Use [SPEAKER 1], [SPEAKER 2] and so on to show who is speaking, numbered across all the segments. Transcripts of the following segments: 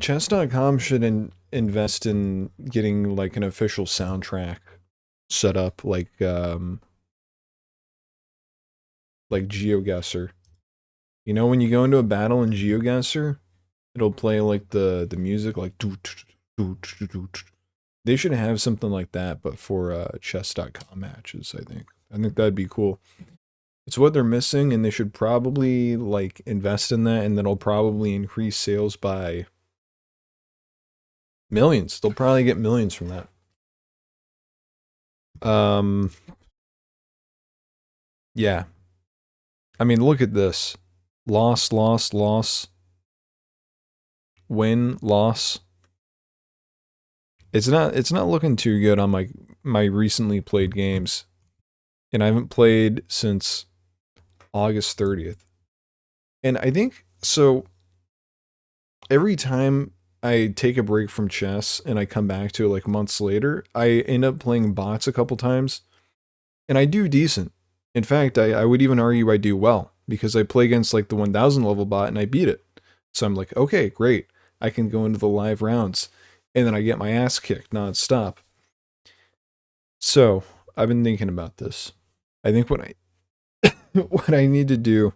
[SPEAKER 1] Chess.com should invest in getting like an official soundtrack set up like GeoGuessr. You know when you go into a battle in GeoGuessr, it'll play like the music like they should have something like that but for chess.com matches, I think. I think that'd be cool. It's what they're missing and they should probably like invest in that and that'll probably increase sales by millions. They'll probably get millions from that. Um yeah. I mean, look at this. Loss, loss, loss. Win, loss. It's not looking too good on my recently played games. And I haven't played since August 30th. And I think so every time I take a break from chess and I come back to it like months later, I end up playing bots a couple times and I do decent. In fact, I would even argue I do well because I play against like the 1000 level bot and I beat it. So I'm like, okay, great. I can go into the live rounds. And then I get my ass kicked nonstop. So I've been thinking about this. I think what I what I need to do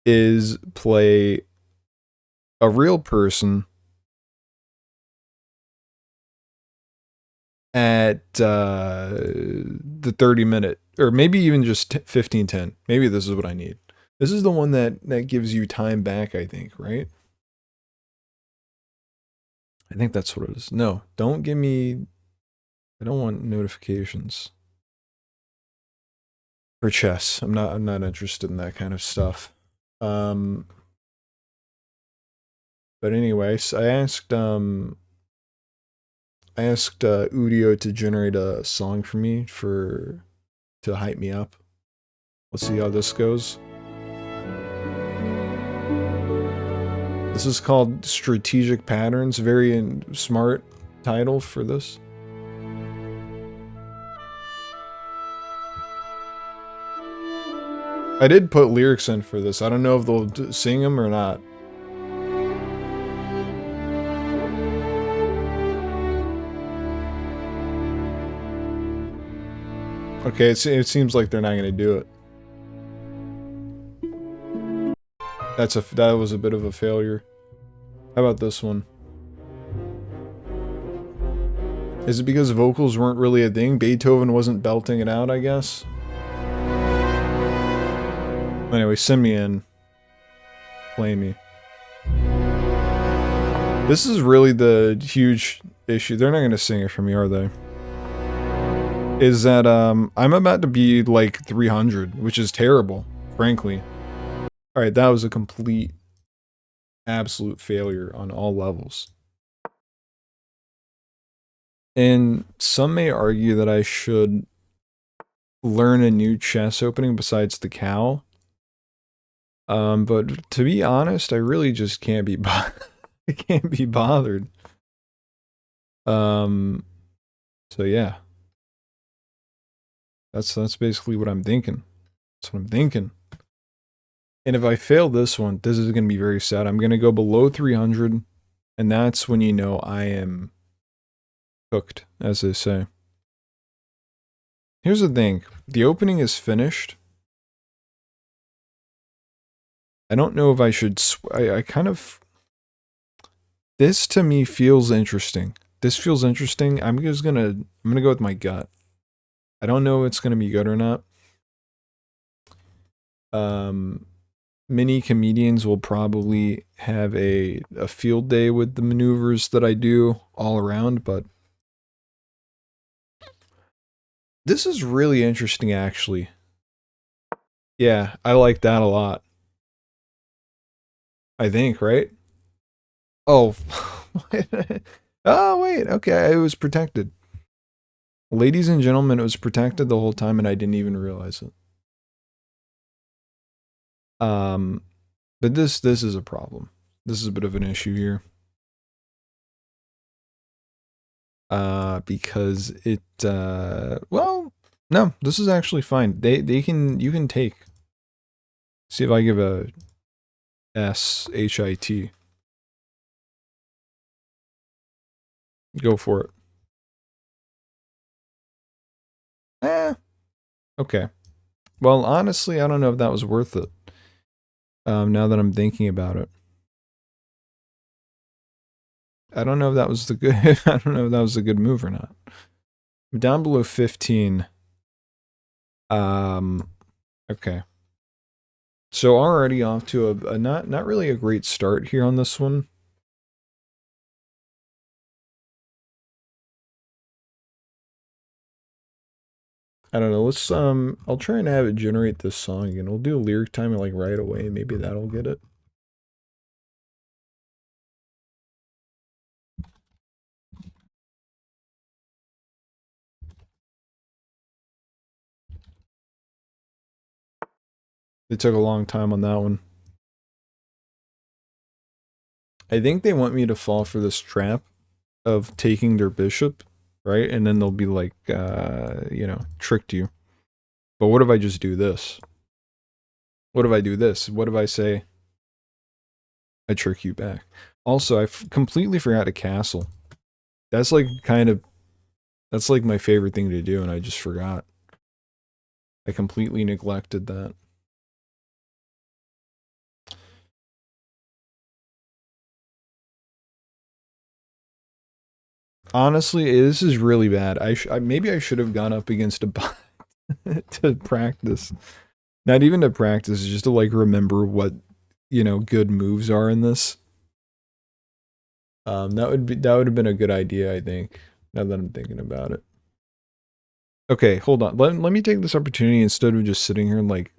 [SPEAKER 1] is play a real person at the 30-minute or maybe even just 15:10. Maybe this is what I need. This is the one that gives you time back, I think, right? I think that's what it is. No, don't give me I don't want notifications for chess. I'm not interested in that kind of stuff. Um but anyways, I asked Udio to generate a song for me for to hype me up. Let's see how this goes. This is called Strategic Patterns. Very smart title for this. I did put lyrics in for this. I don't know if they'll sing them or not. Okay, it seems like they're not going to do it. That was a bit of a failure. How about this one? Is it because vocals weren't really a thing? Beethoven wasn't belting it out, I guess? Anyway, send me in. Play me. This is really the huge issue. They're not going to sing it for me, are they? Is that I'm about to be like 300, which is terrible, frankly. Alright, that was a complete, absolute failure on all levels. And some may argue that I should learn a new chess opening besides the cow. But to be honest, I really just can't be I can't be bothered. So yeah. That's basically what I'm thinking. That's what I'm thinking. And if I fail this one, this is going to be very sad. I'm going to go below 300, and that's when you know I am cooked, as they say. Here's the thing. The opening is finished. I don't know if I should... I kind of... This, to me, feels interesting. This feels interesting. I'm gonna go with my gut. I don't know if it's gonna be good or not. Many comedians will probably have a field day with the maneuvers that I do all around, but this is really interesting, actually. Yeah, I like that a lot. I think, right? Oh, oh wait, okay, it was protected. Ladies and gentlemen, it was protected the whole time, and I didn't even realize it. But this is a problem. This is a bit of an issue here. Because it well, no, this is actually fine. You can take. See if I give a SHIT. Go for it. Okay. Well, honestly, I don't know if that was worth it. Now that I'm thinking about it. I don't know if that was the good I don't know if that was a good move or not. I'm down below 15. Okay. So already off to a not really a great start here on this one. I don't know. Let's I'll try and have it generate this song again. We'll do a lyric timing like right away. Maybe that'll get it. It took a long time on that one. I think they want me to fall for this trap of taking their bishop, right? And then they'll be like, you know, tricked you. But what if I just do this? What if I do this? What if I say, I trick you back? Also, I completely forgot a castle. That's like that's like my favorite thing to do, and I just forgot. I completely neglected that. Honestly, this is really bad. Maybe I should have gone up against a bot to practice. Not even to practice, just to like remember what, you know, good moves are in this. That would have been a good idea, I think. Now that I'm thinking about it. Okay, hold on. Let me take this opportunity instead of just sitting here and like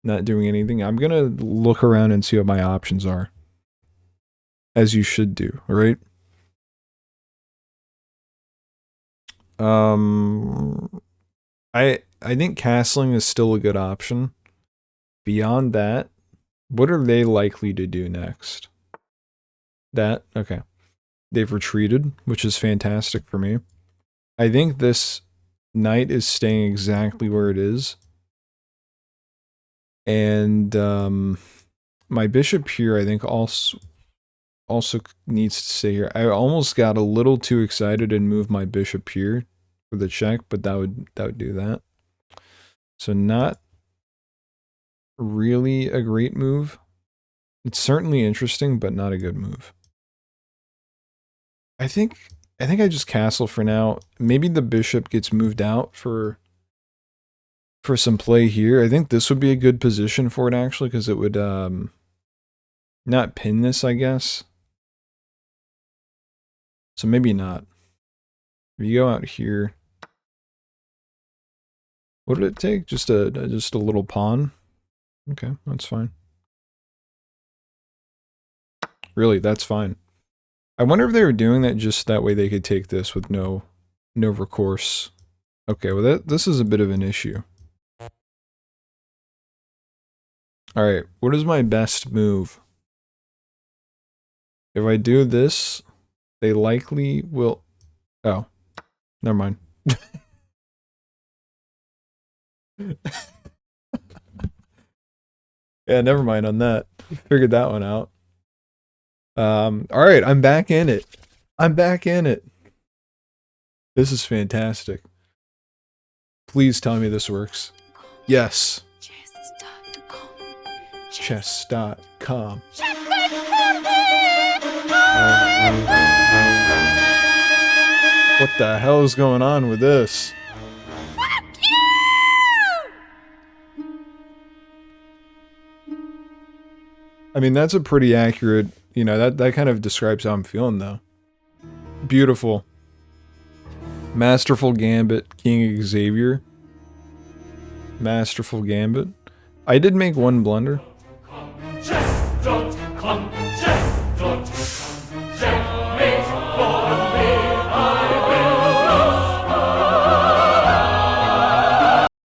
[SPEAKER 1] not doing anything. I'm gonna look around and see what my options are. As you should do, alright? I think castling is still a good option. Beyond that, what are they likely to do next? That? Okay. They've retreated, which is fantastic for me. I think this knight is staying exactly where it is. And my bishop here, I think, also needs to stay here. I almost got a little too excited and moved my bishop here for the check, but that would do that. So not really a great move. It's certainly interesting, but not a good move. I think I just castle for now. Maybe the bishop gets moved out for some play here. I think this would be a good position for it actually, because it would not pin this, I guess. So maybe not. If you go out here, what did it take? Just a little pawn. Okay, that's fine. Really, that's fine. I wonder if they were doing that just that way they could take this with no recourse. Okay, well this is a bit of an issue. Alright, what is my best move? If I do this, they likely will... Oh, never mind. Yeah, never mind on that. Figured that one out. Alright, I'm back in it. I'm back in it. This is fantastic. Please tell me this works. Yes. Chess.com. What the hell is going on with this? Fuck you! I mean, that's a pretty accurate, you know, that kind of describes how I'm feeling though. Beautiful. Masterful Gambit, King Xavier. Masterful Gambit. I did make one blunder.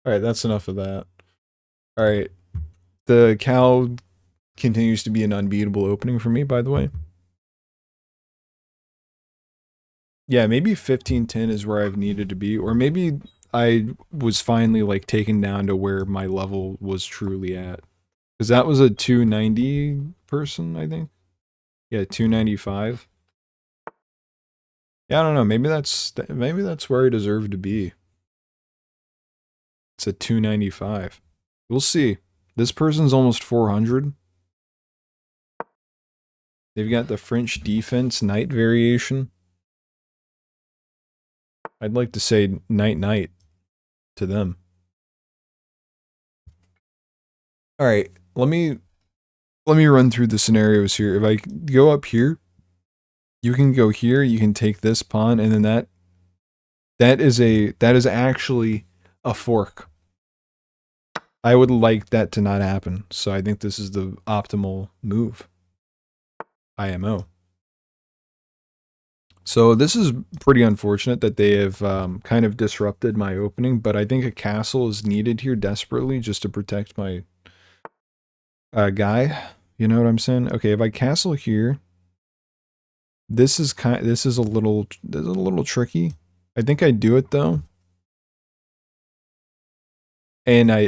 [SPEAKER 1] Alright, that's enough of that. Alright. The cow continues to be an unbeatable opening for me, by the way. Yeah, maybe 15-10 is where I've needed to be, or maybe I was finally like taken down to where my level was truly at. Because that was a 290 person, I think. Yeah, 295. Yeah, I don't know. Maybe that's where I deserve to be. It's at 295. We'll see. This person's almost 400. They've got the French defense night variation. I'd like to say night night to them. All right, let me run through the scenarios here. If I go up here, you can go here, you can take this pawn, and then that is actually a fork. I would like that to not happen, so I think this is the optimal move. IMO. So this is pretty unfortunate that they have kind of disrupted my opening, but I think a castle is needed here desperately just to protect my guy. You know what I'm saying? Okay, if I castle here, this is a little tricky. I think I do it though, and I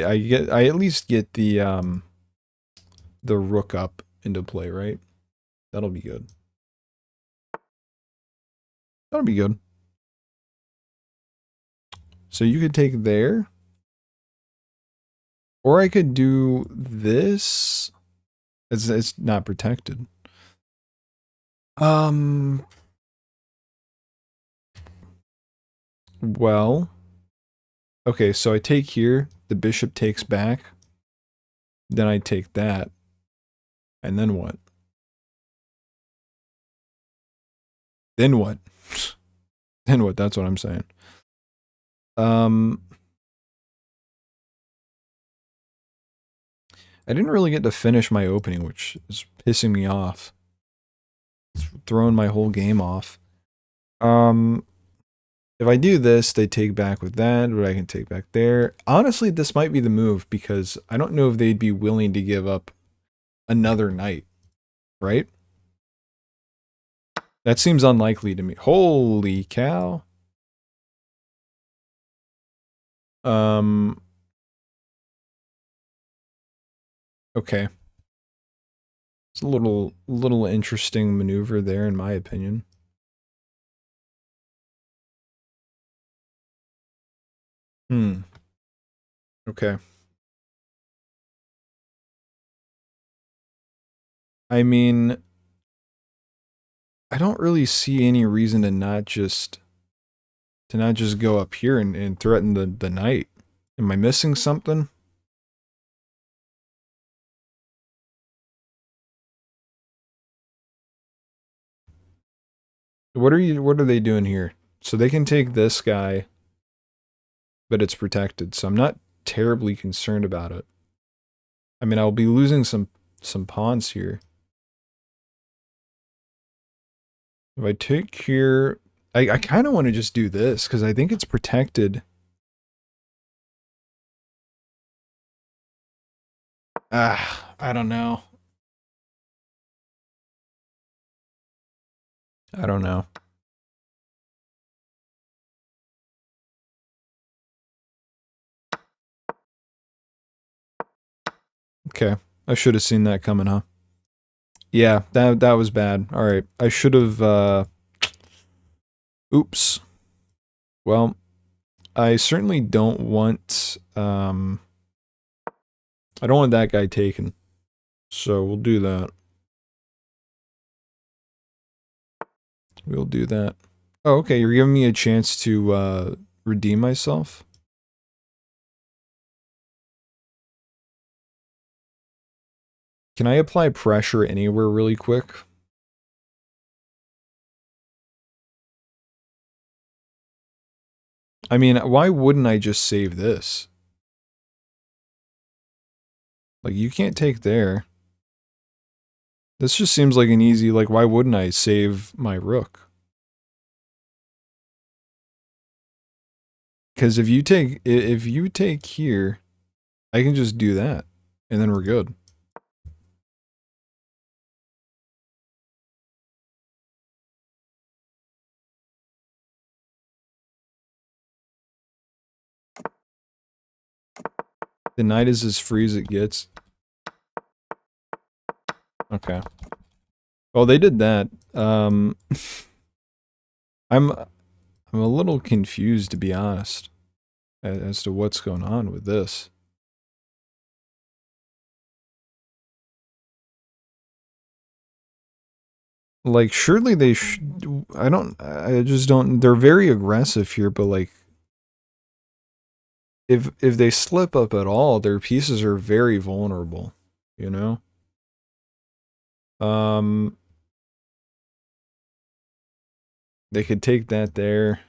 [SPEAKER 1] at least get the rook up into play, right? That'll be good. That'll be good. So you could take there. Or I could do this. It's not protected. Um, well, okay, so I take here, the bishop takes back, then I take that, and then what? Then what? Then what? That's what I'm saying. Um, I didn't really get to finish my opening, which is pissing me off. It's throwing my whole game off. Um, if I do this, they take back with that, but I can take back there. Honestly, this might be the move because I don't know if they'd be willing to give up another knight, right? That seems unlikely to me. Holy cow. Um, okay. It's a little interesting maneuver there in my opinion. Hmm. Okay. I mean, I don't really see any reason to not just go up here and threaten the knight. Am I missing something? What are they doing here? So they can take this guy, but it's protected. So I'm not terribly concerned about it. I mean, I'll be losing some pawns here. If I take here, I kind of want to just do this because I think it's protected. Ah, I don't know. I don't know. Okay, I should have seen that coming, huh? Yeah, that was bad. All right, I should have. Oops. Well, I certainly don't want. I don't want that guy taken. So we'll do that. We'll do that. Oh, okay. You're giving me a chance to redeem myself. Can I apply pressure anywhere really quick? I mean, why wouldn't I just save this? Like, you can't take there. This just seems like an easy, like, why wouldn't I save my rook? Because if you take here, I can just do that, and then we're good. The knight is as free as it gets. Okay. Well, they did that. I'm a little confused, to be honest, as to what's going on with this. Like, surely they should. I just don't. They're very aggressive here, but like, if they slip up at all, their pieces are very vulnerable. You know. Um, they could take that there.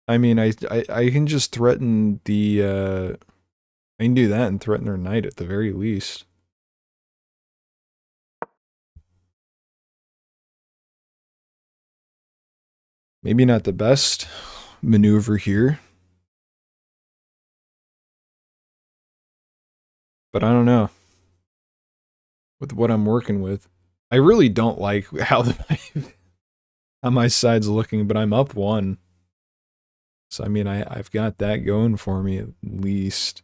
[SPEAKER 1] I mean, I can just threaten the. I can do that and threaten their knight at the very least. Maybe not the best maneuver here, but I don't know with what I'm working with. I really don't like how how my side's looking, but I'm up one. So I mean, I've got that going for me at least.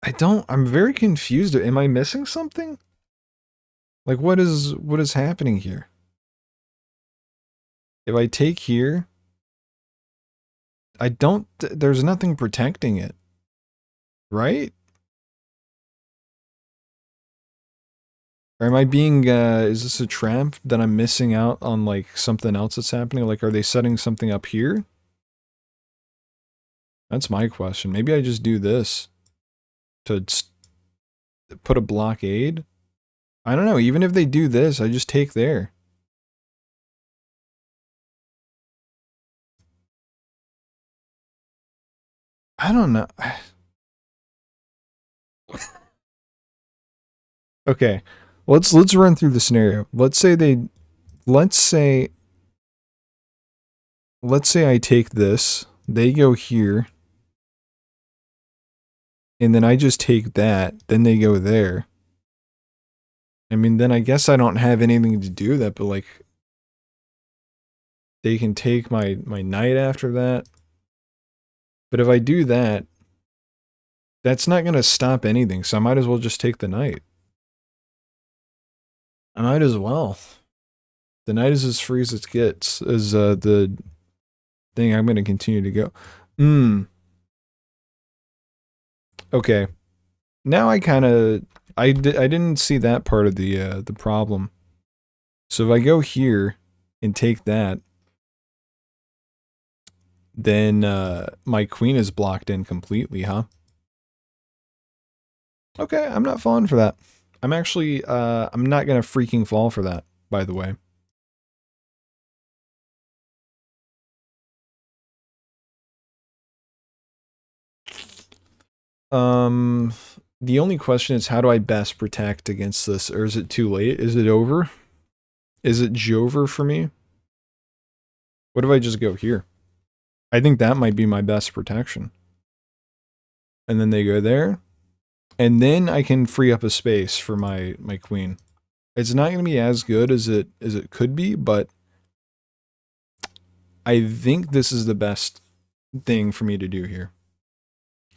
[SPEAKER 1] I don't. I'm very confused. Am I missing something? Like what is happening here? If I take here, I don't. There's nothing protecting it, right? Or am I being? Is this a trap that I'm missing out on? Like something else that's happening? Like are they setting something up here? That's my question. Maybe I just do this to put a blockade. I don't know. Even if they do this, I just take there. I don't know. Okay, let's run through the scenario. Let's say let's say I take this. They go here, and then I just take that. Then they go there. I mean, then I guess I don't have anything to do that, but like they can take my knight after that. But if I do that, that's not gonna stop anything. So I might as well just take the knight. I might as well. The knight is as free as it gets. As the thing I'm gonna continue to go. Okay. Now I kind of I didn't see that part of the problem. So if I go here and take that, then my queen is blocked in completely, huh? Okay, I'm not falling for that. I'm actually I'm not gonna freaking fall for that, by the way. Um the only question is how do I best protect against this, or is it too late? Is it over? Is it Jover for me? What if I just go here? I think that might be my best protection. And then they go there. And then I can free up a space for my queen. It's not going to be as good as it could be, but I think this is the best thing for me to do here.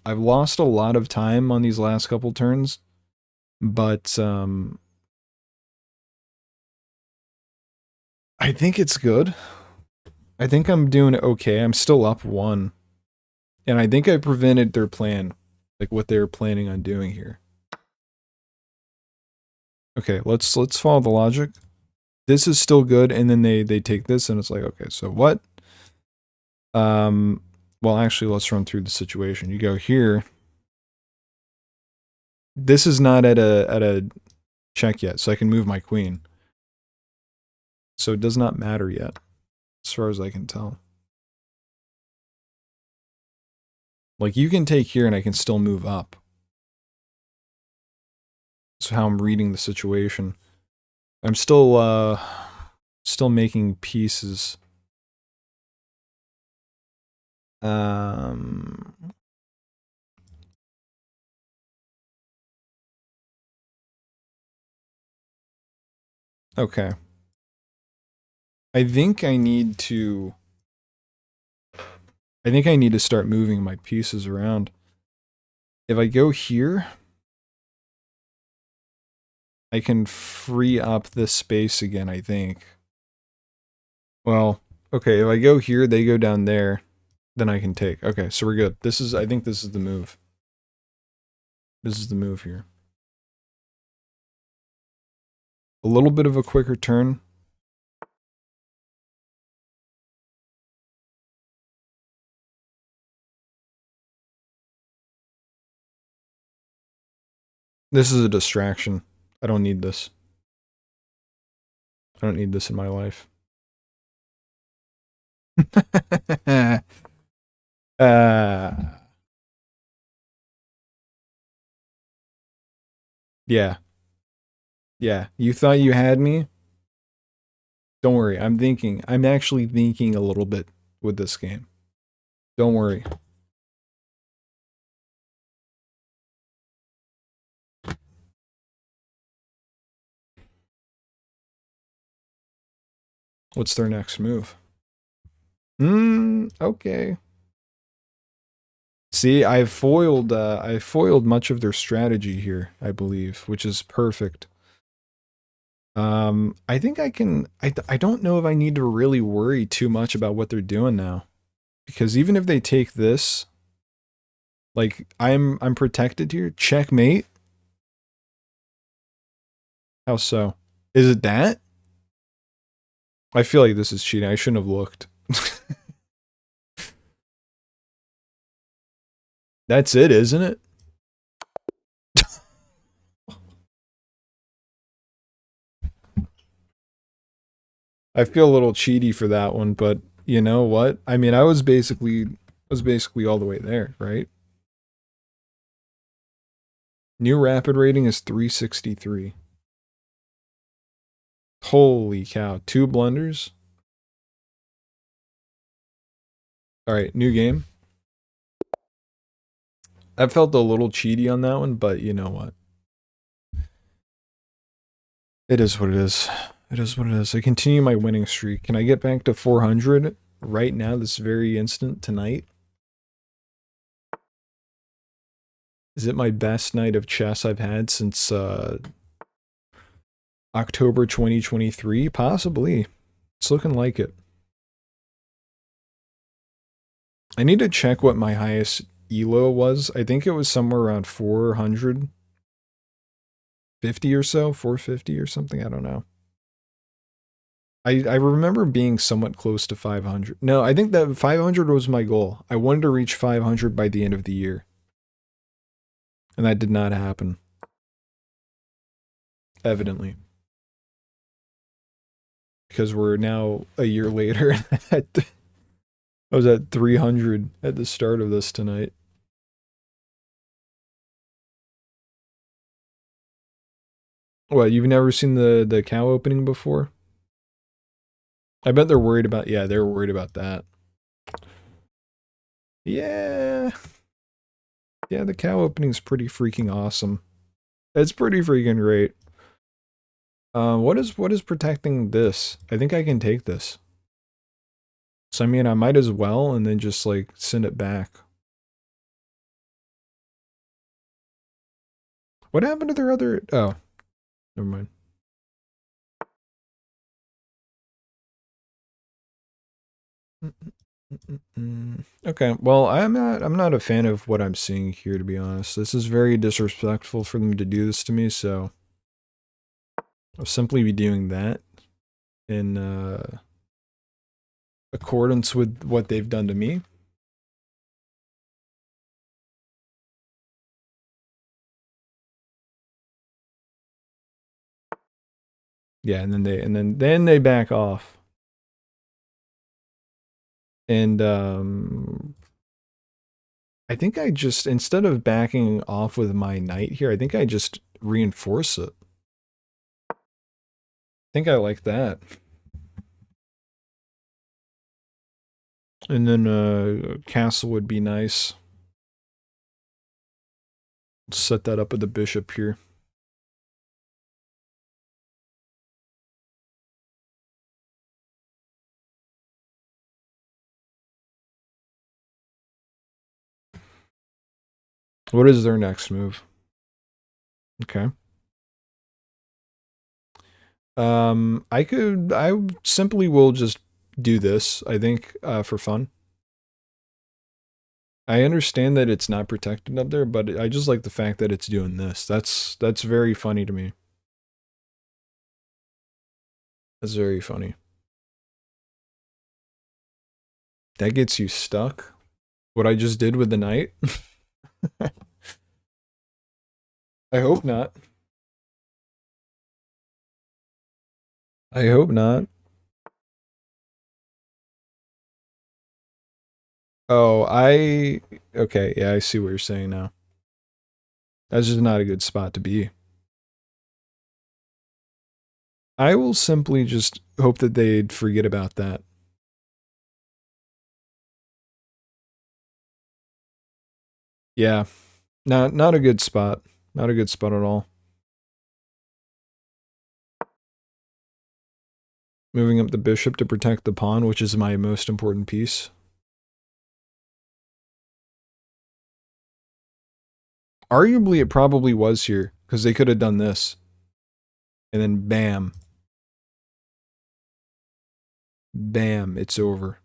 [SPEAKER 1] I've lost a lot of time on these last couple turns, but I think it's good. I think I'm doing okay. I'm still up one. And I think I prevented their plan, like what they were planning on doing here. Okay, let's follow the logic. This is still good, and then they take this, and it's like, okay, so what? Well, actually, let's run through the situation. You go here. This is not at a check yet, so I can move my queen. So it does not matter yet, as far as I can tell. Like, you can take here, and I can still move up. That's how I'm reading the situation. I'm still making pieces. Okay. I think I need to start moving my pieces around. If I go here, I can free up this space again, I think. Well, okay, if I go here, they go down there, then I can take. Okay, so we're good. I think this is the move. This is the move here. A little bit of a quicker turn. This is a distraction. I don't need this. I don't need this in my life. uh, yeah. Yeah. You thought you had me? Don't worry. I'm actually thinking a little bit with this game. Don't worry. What's their next move? Okay. See, I foiled much of their strategy here, I believe, which is perfect. I think I don't know if I need to really worry too much about what they're doing now. Because even if they take this, like I'm protected here. Checkmate. How so? Is it that? I feel like this is cheating. I shouldn't have looked. That's it, isn't it? I feel a little cheaty for that one, but you know what? I mean, I was basically all the way there, right? New rapid rating is 363. Holy cow, 2 blunders. All right, new game. I felt a little cheaty on that one, but you know what? It is what it is. It is what it is. I continue my winning streak. Can I get back to 400 right now, this very instant, tonight? Is it my best night of chess I've had since October 2023? Possibly. It's looking like it. I need to check what my highest ELO was. I think it was somewhere around 450 or so, 450 or something. I don't know. I remember being somewhat close to 500. No, I think that 500 was my goal. I wanted to reach 500 by the end of the year. And that did not happen. Evidently. Because we're now a year later. I was at 300 at the start of this tonight. What, you've never seen the cow opening before? I bet they're worried about, yeah, they're worried about that. Yeah. Yeah, the cow opening's pretty freaking awesome. It's pretty freaking great. What is protecting this? I think I can take this. So I mean, I might as well, and then just like send it back. What happened to their other? Oh, never mind. Okay, well, I'm not a fan of what I'm seeing here, to be honest. This is very disrespectful for them to do this to me, so I'll simply be doing that in accordance with what they've done to me. Yeah, and then they back off. And I think I just, instead of backing off with my knight here, I think I just reinforce it. I think I like that. And then castle would be nice. Set that up with the bishop here. What is their next move? Okay. I simply will just do this, I think, for fun. I understand that it's not protected up there, but I just like the fact that it's doing this. That's very funny to me. That's very funny. That gets you stuck. What I just did with the knight? I hope not. I hope not. Oh, okay, yeah, I see what you're saying now. That's just not a good spot to be. I will simply just hope that they'd forget about that. Yeah, not a good spot. Not a good spot at all. Moving up the bishop to protect the pawn, which is my most important piece. Arguably, it probably was here, because they could have done this. And then bam. Bam, it's over.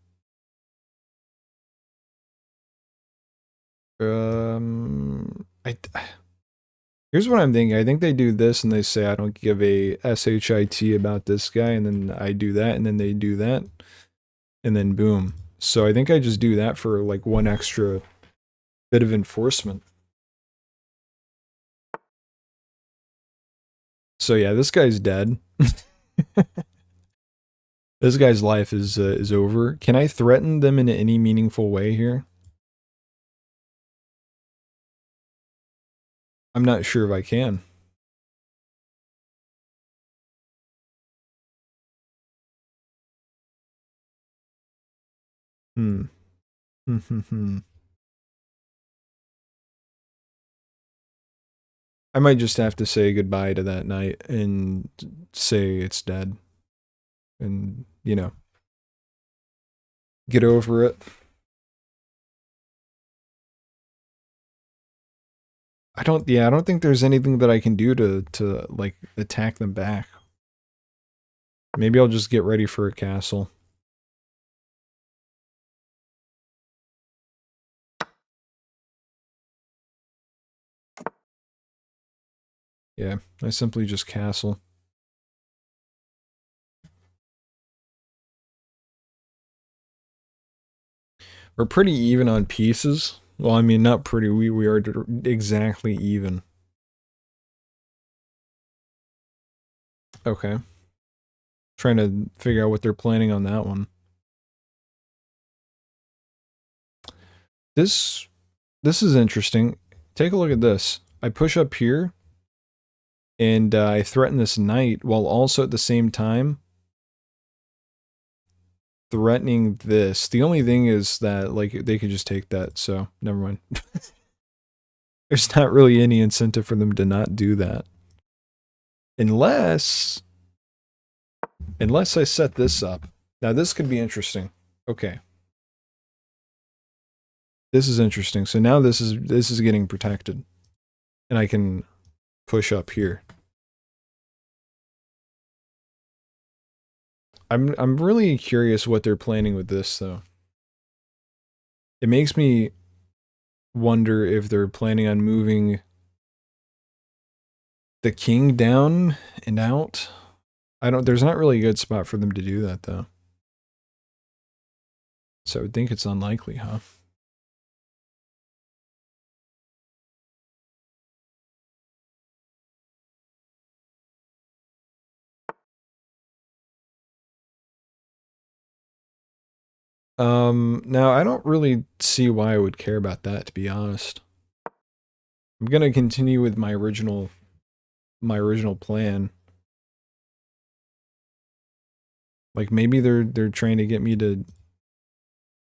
[SPEAKER 1] I here's what I'm thinking. I think they do this and they say I don't give a shit about this guy, and then I do that, and then they do that, and then boom. So I think I just do that for like one extra bit of enforcement. So yeah, this guy's dead. This guy's life is over. Can I threaten them in any meaningful way here? I'm not sure if I can. Hmm. I might just have to say goodbye to that night and say it's dead. And, get over it. I don't think there's anything that I can do to like attack them back. Maybe I'll just get ready for a castle. Yeah, I simply just castle. We're pretty even on pieces. Well, I mean, not pretty. We are exactly even. Okay. Trying to figure out what they're planning on that one. This this is interesting. Take a look at this. I push up here, and I threaten this knight while also at the same time threatening this. The only thing is that like they could just take that, so never mind. There's not really any incentive for them to not do that. Unless I set this up. Now this could be interesting. Okay. This is interesting. So now this is getting protected. And I can push up here. I'm really curious what they're planning with this though. It makes me wonder if they're planning on moving the king down and out. There's not really a good spot for them to do that though. So I would think it's unlikely, huh? Now I don't really see why I would care about that, to be honest. I'm gonna continue with my original plan. Like maybe they're trying to get me to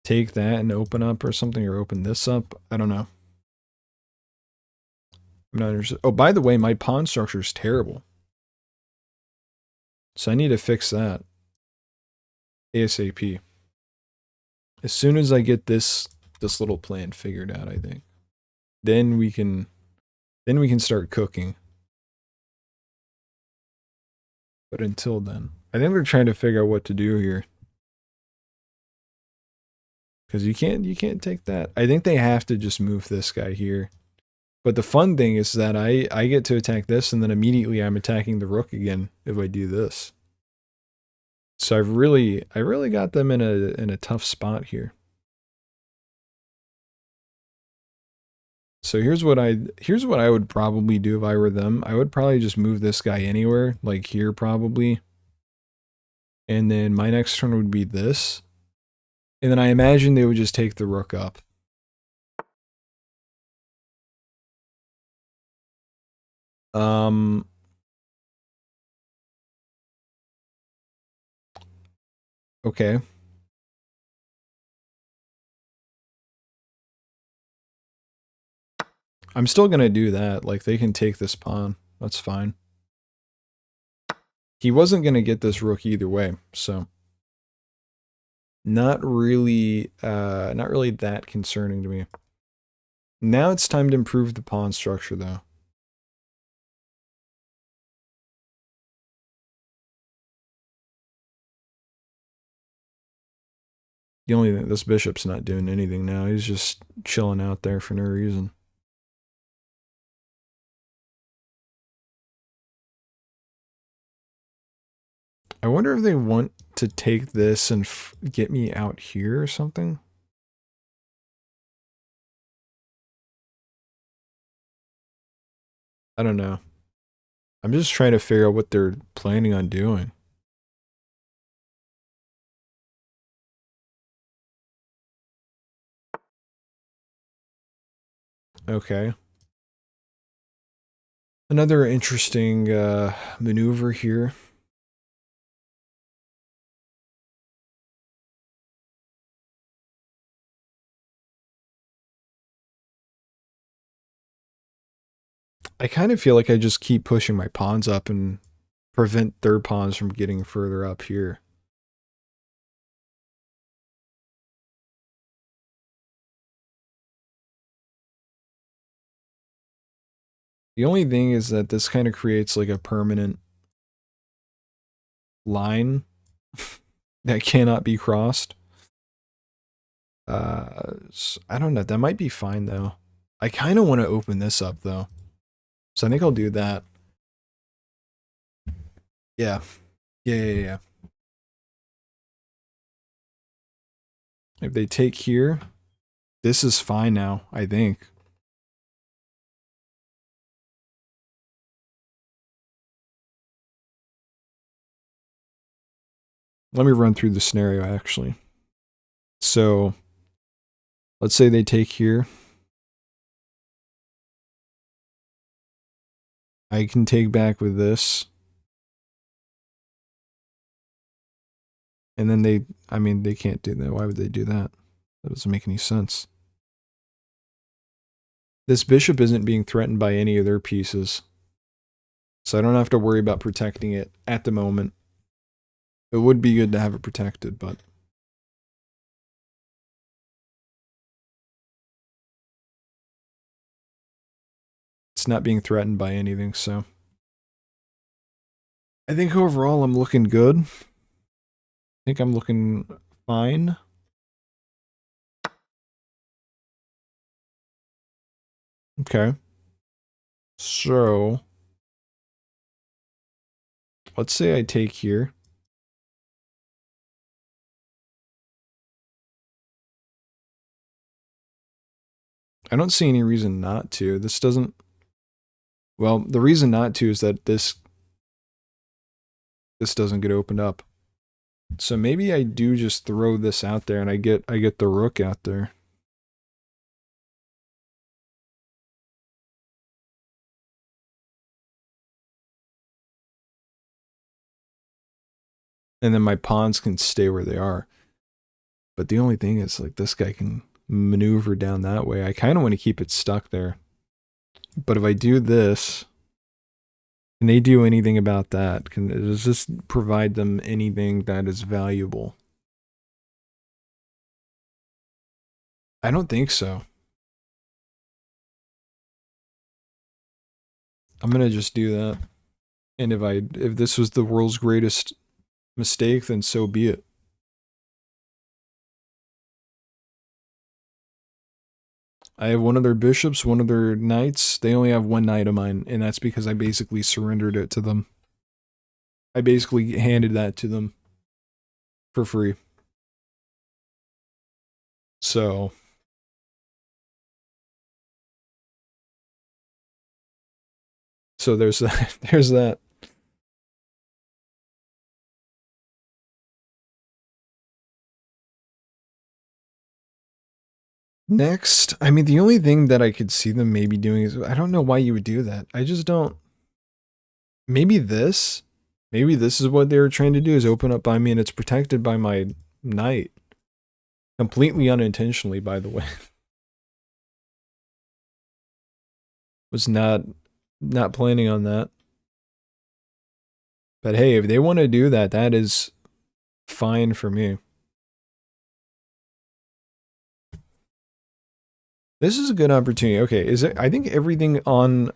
[SPEAKER 1] take that and open up or something, or open this up. I don't know. I'm not interested. Oh, by the way, my pawn structure is terrible. So I need to fix that. ASAP. As soon as I get this little plan figured out, I think. then we can start cooking. But until then, I think they're trying to figure out what to do here. Because you can't take that. I think they have to just move this guy here. But the fun thing is that I get to attack this, and then immediately I'm attacking the rook again if I do this. So I really got them in a tough spot here. So here's what I would probably do if I were them. I would probably just move this guy anywhere, like here probably. And then my next turn would be this. And then I imagine they would just take the rook up. Okay. I'm still gonna do that. Like, they can take this pawn. That's fine. He wasn't gonna get this rook either way, so not really that concerning to me. Now it's time to improve the pawn structure, though. The only thing, this bishop's not doing anything now. He's just chilling out there for no reason. I wonder if they want to take this and get me out here or something. I don't know. I'm just trying to figure out what they're planning on doing. Okay. Another interesting maneuver here. I kind of feel like I just keep pushing my pawns up and prevent third pawns from getting further up here. The only thing is that this kind of creates like a permanent line that cannot be crossed. I don't know. That might be fine though. I kind of want to open this up though. So I think I'll do that. Yeah. Yeah. If they take here, this is fine now, I think. Let me run through the scenario actually. So let's say they take here. I can take back with this. And then they can't do that. Why would they do that? That doesn't make any sense. This bishop isn't being threatened by any of their pieces. So I don't have to worry about protecting it at the moment. It would be good to have it protected, but it's not being threatened by anything, so I think overall I'm looking good. I think I'm looking fine. Okay. So let's say I take here. I don't see any reason not to. This doesn't... Well, the reason not to is that this doesn't get opened up. So maybe I do just throw this out there and I get the rook out there. And then my pawns can stay where they are. But the only thing is, like, this guy can maneuver down that way. I kind of want to keep it stuck there. But if I do this, can they do anything about that? Does this provide them anything that is valuable? I don't think so. I'm gonna just do that. And if this was the world's greatest mistake, then so be it. I have one of their bishops, one of their knights. They only have one knight of mine, and that's because I basically surrendered it to them. I basically handed that to them for free. So there's that. There's that. Next, I mean, the only thing that I could see them maybe doing is I don't know why you would do that. I just don't. Maybe this. Maybe this is what they were trying to do is open up by me and it's protected by my knight. Completely unintentionally, by the way. Was not planning on that. But hey, if they want to do that, that is fine for me. This is a good opportunity. Okay, is it? I think everything on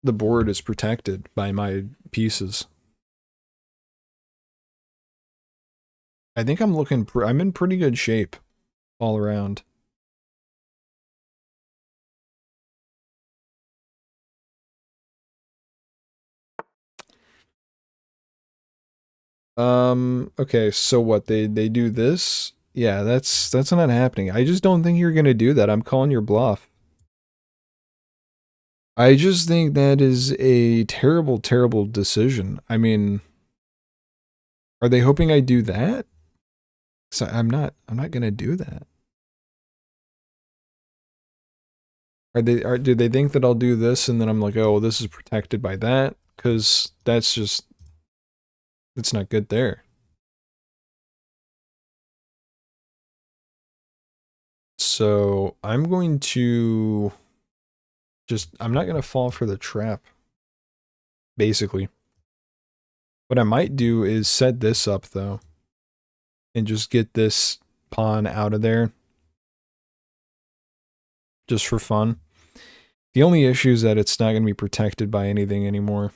[SPEAKER 1] the board is protected by my pieces. I think I'm looking. I'm in pretty good shape all around. Okay, so what they do this? Yeah, that's not happening. I just don't think you're gonna do that. I'm calling your bluff. I just think that is a terrible, terrible decision. I mean, are they hoping I do that? So I'm not gonna do that. Do they think that I'll do this and then I'm like, oh, well, this is protected by that? Because that's just, it's not good there. So I'm going to I'm not going to fall for the trap, basically. What I might do is set this up, though, and just get this pawn out of there, just for fun. The only issue is that it's not going to be protected by anything anymore.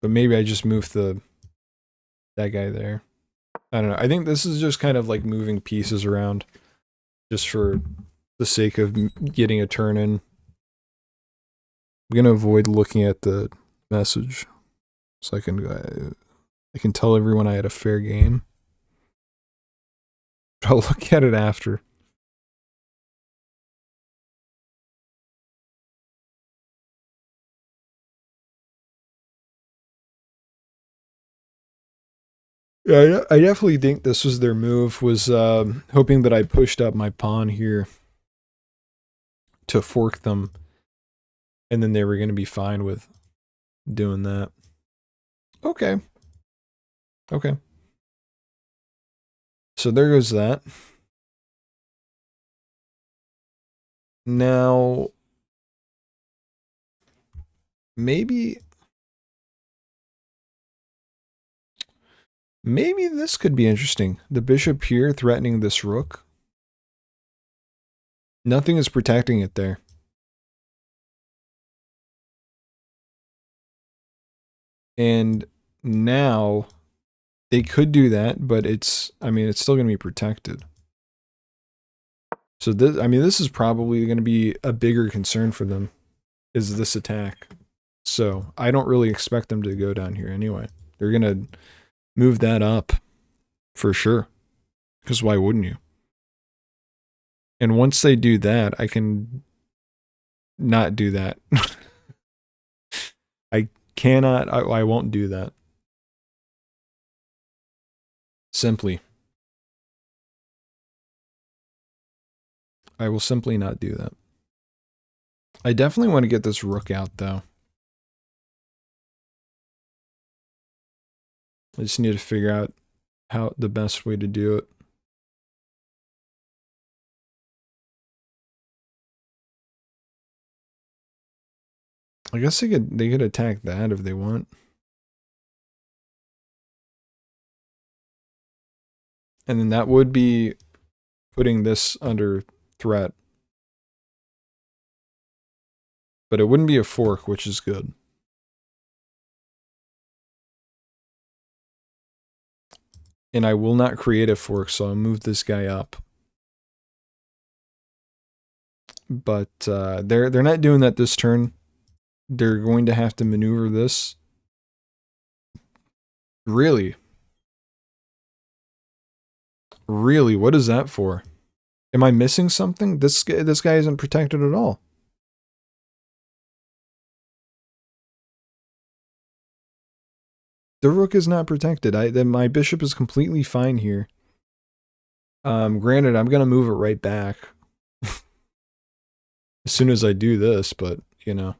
[SPEAKER 1] But maybe I just move that guy there. I don't know. I think this is just kind of like moving pieces around, just for the sake of getting a turn in. I'm gonna avoid looking at the message, so I can tell everyone I had a fair game. But I'll look at it after. Yeah, I definitely think this was their move. Was hoping that I pushed up my pawn here to fork them, and then they were gonna be fine with doing that. Okay. Okay. So there goes that. Now, maybe this could be interesting. The bishop here threatening this rook. Nothing is protecting it there. And now they could do that, but I mean, it's still going to be protected. So this, I mean, this is probably going to be a bigger concern for them, is this attack. So I don't really expect them to go down here anyway. They're going to move that up for sure. Because why wouldn't you? And once they do that, I can not do that. I cannot, I won't do that. Simply. I will simply not do that. I definitely want to get this rook out, though. I just need to figure out how the best way to do it. I guess they could attack that if they want. And then that would be putting this under threat. But it wouldn't be a fork, which is good. And I will not create a fork, so I'll move this guy up. But they're not doing that this turn. They're going to have to maneuver this. Really? Really? What is that for? Am I missing something? This guy isn't protected at all. The rook is not protected. My bishop is completely fine here. Granted, I'm gonna move it right back as soon as I do this, but you know.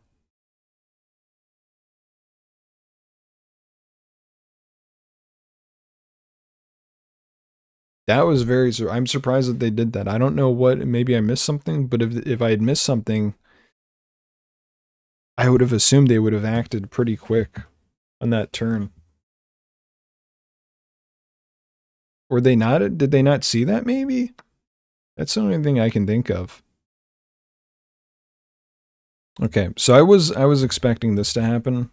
[SPEAKER 1] That was very. I'm surprised that they did that. I don't know what. Maybe I missed something, but if I had missed something, I would have assumed they would have acted pretty quick on that turn. Were they not? Did they not see that? Maybe that's the only thing I can think of. Okay, so I was expecting this to happen.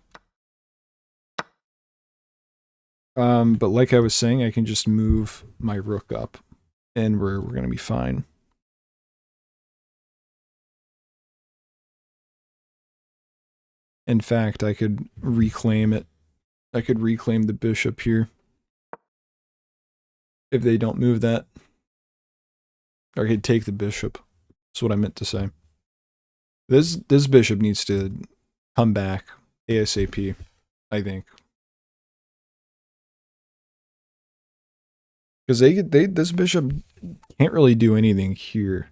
[SPEAKER 1] But like I was saying, I can just move my rook up, and we're gonna be fine. In fact, I could reclaim it. I could reclaim the bishop here if they don't move that. Or I could take the bishop. That's what I meant to say. This bishop needs to come back ASAP, I think. Because this bishop can't really do anything here.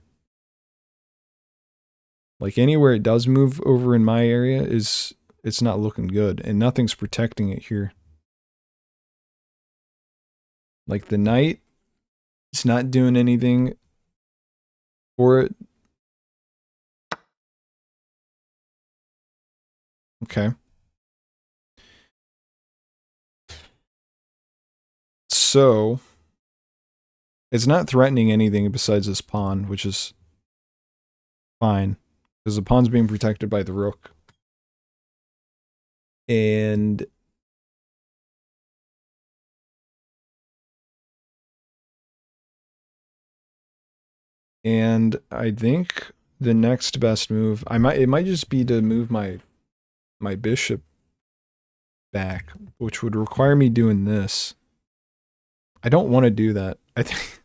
[SPEAKER 1] Like anywhere it does move over in my area it's not looking good, and nothing's protecting it here. Like the knight, it's not doing anything for it. Okay. So it's not threatening anything besides this pawn, which is fine. Because the pawn's being protected by the rook. And I think the next best move, it might just be to move my bishop back, which would require me doing this. I don't want to do that. I think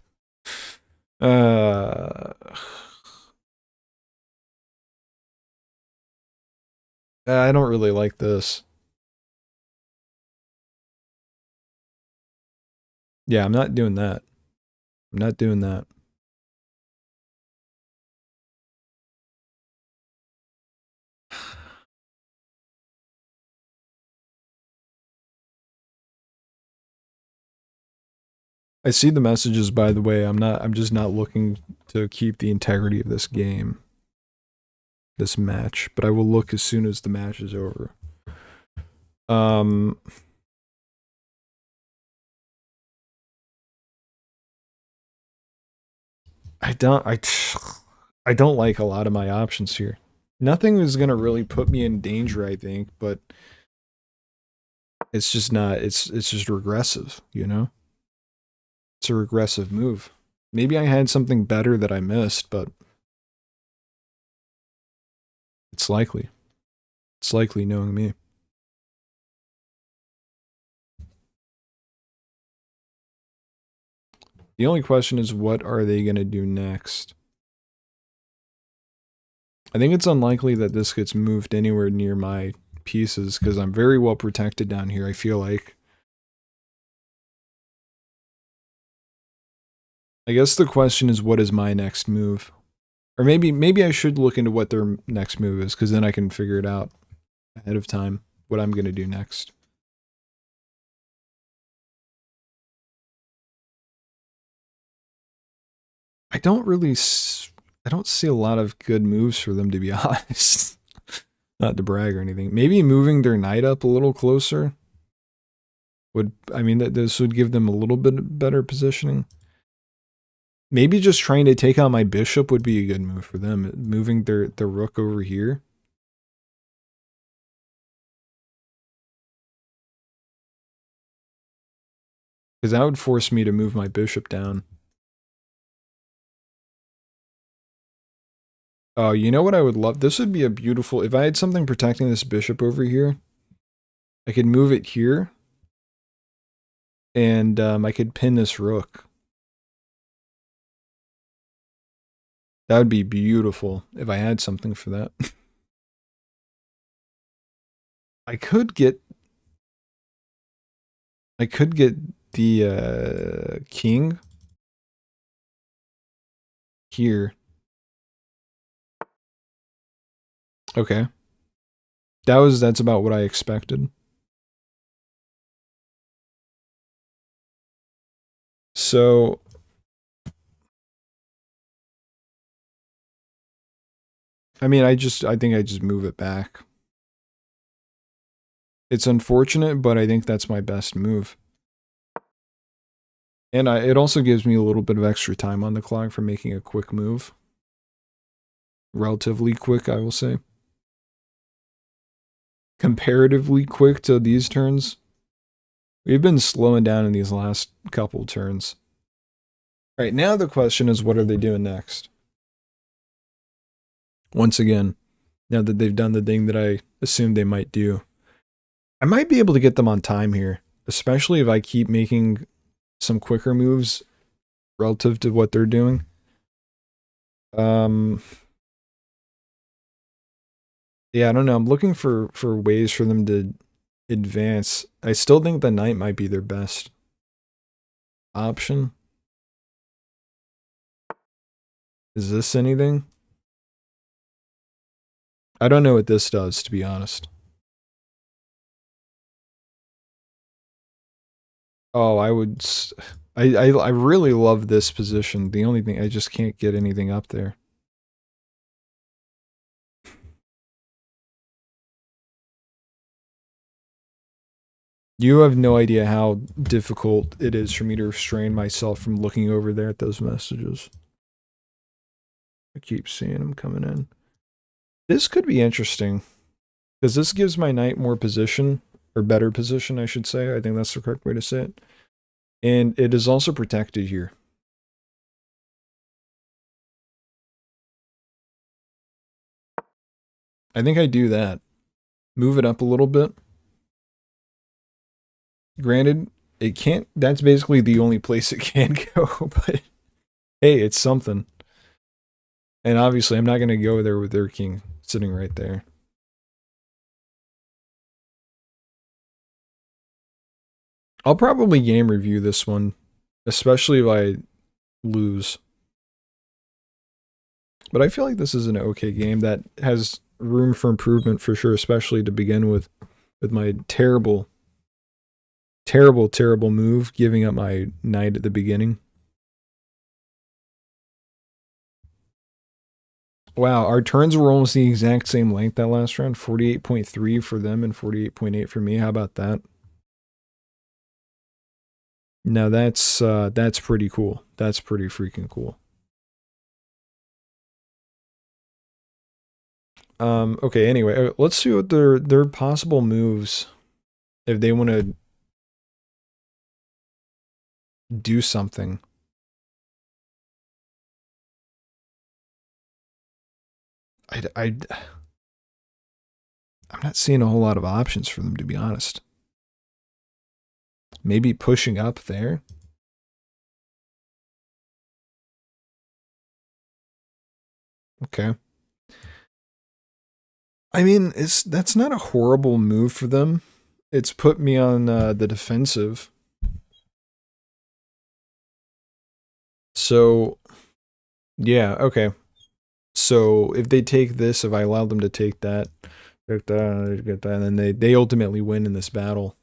[SPEAKER 1] I don't really like this. Yeah, I'm not doing that. I'm not doing that. I see the messages, by the way. I'm just not looking to keep the integrity of this game. This match, but I will look as soon as the match is over. I don't like a lot of my options here. Nothing is gonna really put me in danger, I think, but it's just not. It's just regressive, you know. It's a regressive move. Maybe I had something better that I missed, but it's likely. It's likely, knowing me. The only question is, what are they gonna do next? I think it's unlikely that this gets moved anywhere near my pieces, because I'm very well protected down here, I feel like. I guess the question is, what is my next move? Or maybe I should look into what their next move is, because then I can figure it out ahead of time, what I'm going to do next. I don't see a lot of good moves for them, to be honest. Not to brag or anything. Maybe moving their knight up a little closer would, I mean, this would give them a little bit better positioning. Maybe just trying to take out my bishop would be a good move for them. Moving their rook over here. Because that would force me to move my bishop down. Oh, you know what I would love? This would be a beautiful... If I had something protecting this bishop over here, I could move it here. And I could pin this rook. That would be beautiful if I had something for that. I could get the king here. Okay. That's about what I expected. So I mean, I think I just move it back. It's unfortunate, but I think that's my best move. And it also gives me a little bit of extra time on the clock for making a quick move. Relatively quick, I will say. Comparatively quick to these turns. We've been slowing down in these last couple turns. All right, now the question is, what are they doing next? Once again, now that they've done the thing that I assumed they might do, I might be able to get them on time here, especially if I keep making some quicker moves relative to what they're doing. Yeah, I don't know. I'm looking for ways for them to advance. I still think the knight might be their best option. Is this anything? I don't know what this does, to be honest. Oh, I really love this position. The only thing, I just can't get anything up there. You have no idea how difficult it is for me to restrain myself from looking over there at those messages. I keep seeing them coming in. This could be interesting, because this gives my knight more position, or better position, I should say. I think that's the correct way to say it. And it is also protected here. I think I do that. Move it up a little bit. Granted, it can't, that's basically the only place it can go, but hey, it's something. And obviously, I'm not going to go there with their king sitting right there. I'll probably game review this one, especially if I lose. But I feel like this is an okay game that has room for improvement for sure, especially to begin with my terrible move, giving up my knight at the beginning. Wow, our turns were almost the exact same length that last round. 48.3 for them and 48.8 for me. How about that? Now that's pretty cool. That's pretty freaking cool. Okay, anyway, let's see what their possible moves if they want to do something. I'm not seeing a whole lot of options for them, to be honest. Maybe pushing up there. Okay. I mean, that's not a horrible move for them. It's put me on the defensive. So, yeah, okay. So if they take this, if I allow them to take that, get that, and then they ultimately win in this battle.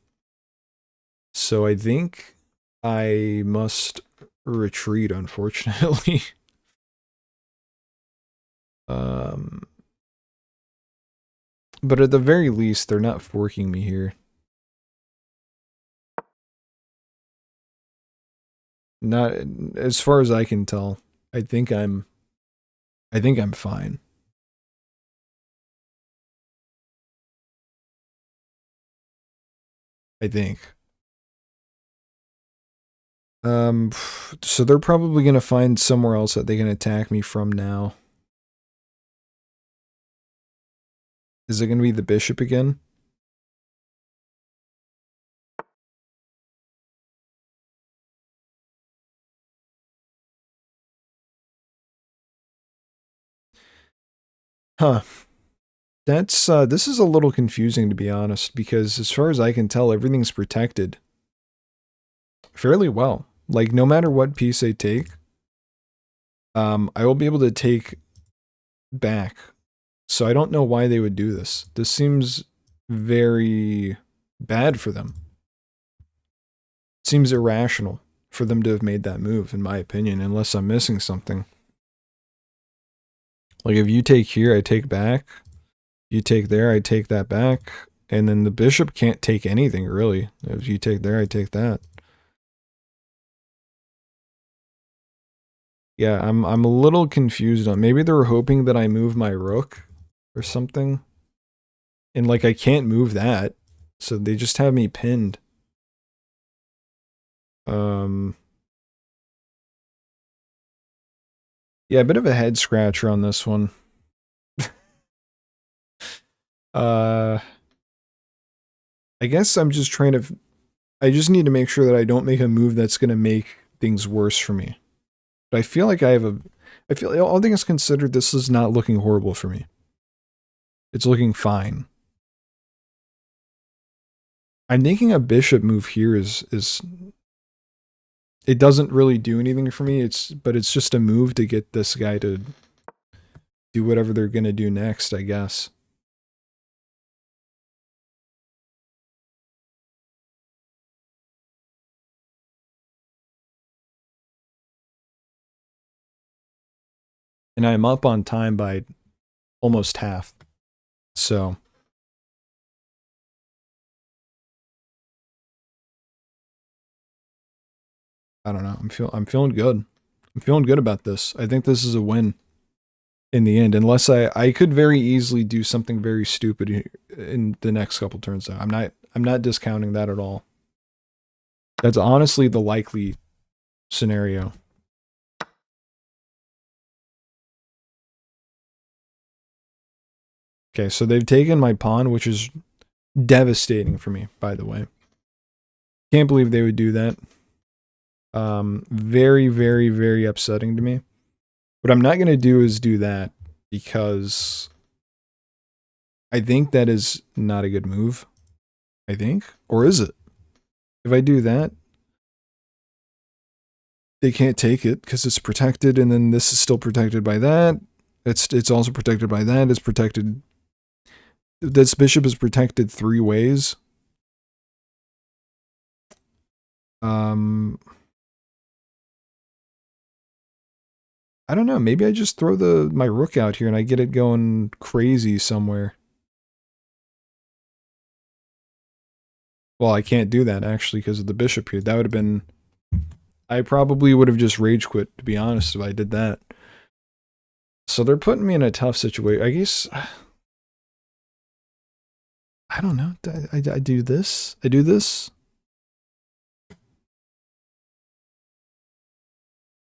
[SPEAKER 1] So I think I must retreat, unfortunately. But at the very least, they're not forking me here. Not as far as I can tell. I think I'm fine. I think. So they're probably going to find somewhere else that they can attack me from now. Is it going to be the bishop again? Huh. That's, this is a little confusing to be honest, because as far as I can tell, everything's protected fairly well. Like, no matter what piece I take, I will be able to take back. So I don't know why they would do this. This seems very bad for them. It seems irrational for them to have made that move, in my opinion, unless I'm missing something. Like, if you take here, I take back. You take there, I take that back. And then the bishop can't take anything, really. If you take there, I take that. Yeah, I'm a little confused on. Maybe they were hoping that I move my rook or something. And like I can't move that. So they just have me pinned. Yeah, a bit of a head scratcher on this one. I guess I'm just trying to I just need to make sure that I don't make a move that's going to make things worse for me. But I feel like I feel all things considered, this is not looking horrible for me. It's looking fine. I'm thinking a bishop move here is it doesn't really do anything for me. But it's just a move to get this guy to do whatever they're going to do next, I guess. And I'm up on time by almost half. So I don't know. I'm feeling good. I'm feeling good about this. I think this is a win in the end, unless I could very easily do something very stupid in the next couple turns though. I'm not discounting that at all. That's honestly the likely scenario. Okay, so they've taken my pawn, which is devastating for me, by the way. Can't believe they would do that. Very, very, very upsetting to me. What I'm not going to do is do that because I think that is not a good move. I think. Or is it? If I do that, they can't take it because it's protected, and then this is still protected by that. It's also protected by that. It's protected. This bishop is protected 3 ways. I don't know. Maybe I just throw my rook out here and I get it going crazy somewhere. Well, I can't do that actually because of the bishop here. That would have been. I probably would have just rage quit, to be honest, if I did that. So they're putting me in a tough situation. I guess. I don't know. I do this. I do this.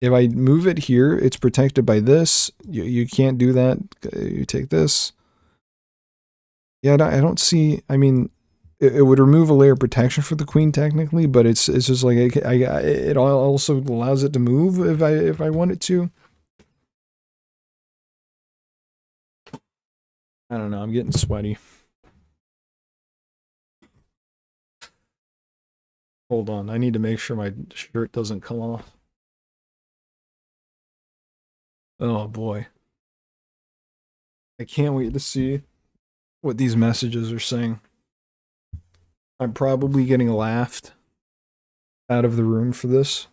[SPEAKER 1] If I move it here, it's protected by this. You can't do that. You take this. Yeah, I don't see. I mean, it would remove a layer of protection for the queen technically, but it's just like it also allows it to move if I want it to. I don't know. I'm getting sweaty. Hold on. I need to make sure my shirt doesn't come off. Oh boy. I can't wait to see what these messages are saying. I'm probably getting laughed out of the room for this.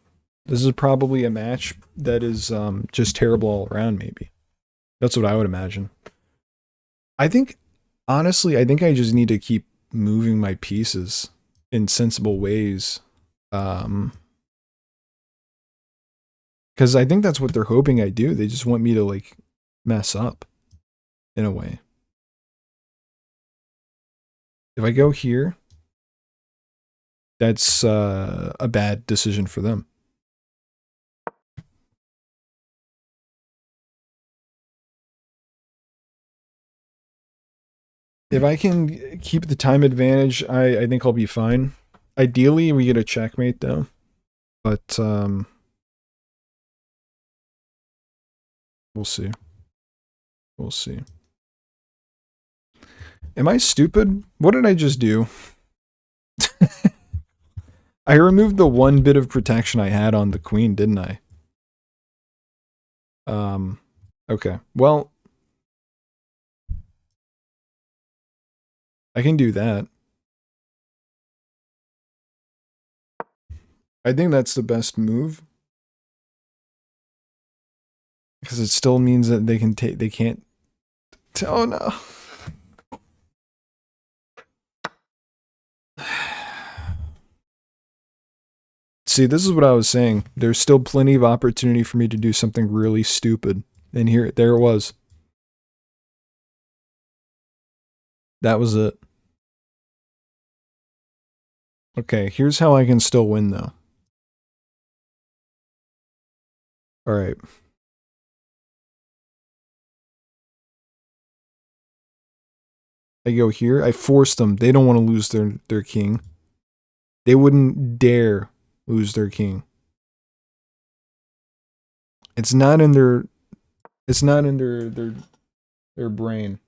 [SPEAKER 1] This is probably a match that is just terrible all around, maybe. That's what I would imagine. I think, honestly, I think I just need to keep moving my pieces in sensible ways. Because I think that's what they're hoping I do. They just want me to, like, mess up in a way. If I go here, that's a bad decision for them. If I can keep the time advantage, I think I'll be fine. Ideally, we get a checkmate though. But we'll see. We'll see. Am I stupid? What did I just do? I removed the one bit of protection I had on the queen, didn't I? Okay. Well, I can do that. I think that's the best move. Because it still means that they can take, they can't. Oh no. See, this is what I was saying. There's still plenty of opportunity for me to do something really stupid. And there it was. That was it. Okay, here's how I can still win though. Alright. I go here. I force them. They don't want to lose their king. They wouldn't dare lose their king. It's not in their their brain.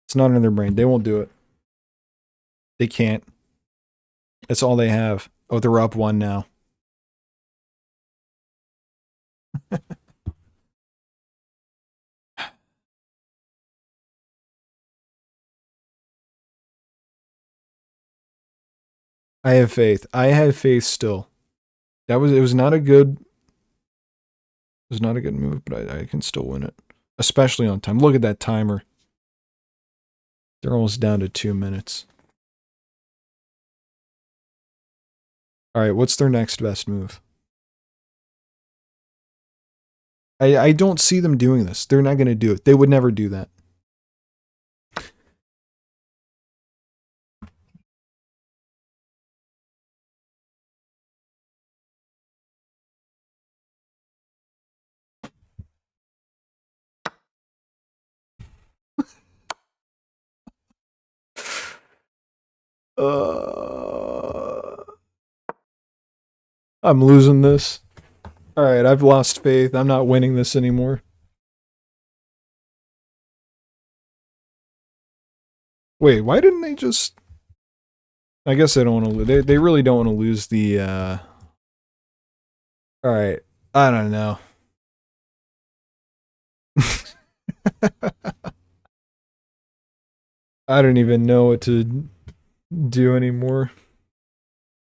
[SPEAKER 1] It's not in their brain. They won't do it. They can't. That's all they have. Oh, they're up one now. I have faith. I have faith still. It was not a good move, but I can still win it. Especially on time. Look at that timer. They're almost down to 2 minutes. Alright, what's their next best move? I don't see them doing this. They're not gonna do it. They would never do that. I'm losing this. Alright, I've lost faith. I'm not winning this anymore. Wait, why didn't they just... I guess they don't want to... They really don't want to lose the... Alright, I don't know. I don't even know what to do anymore.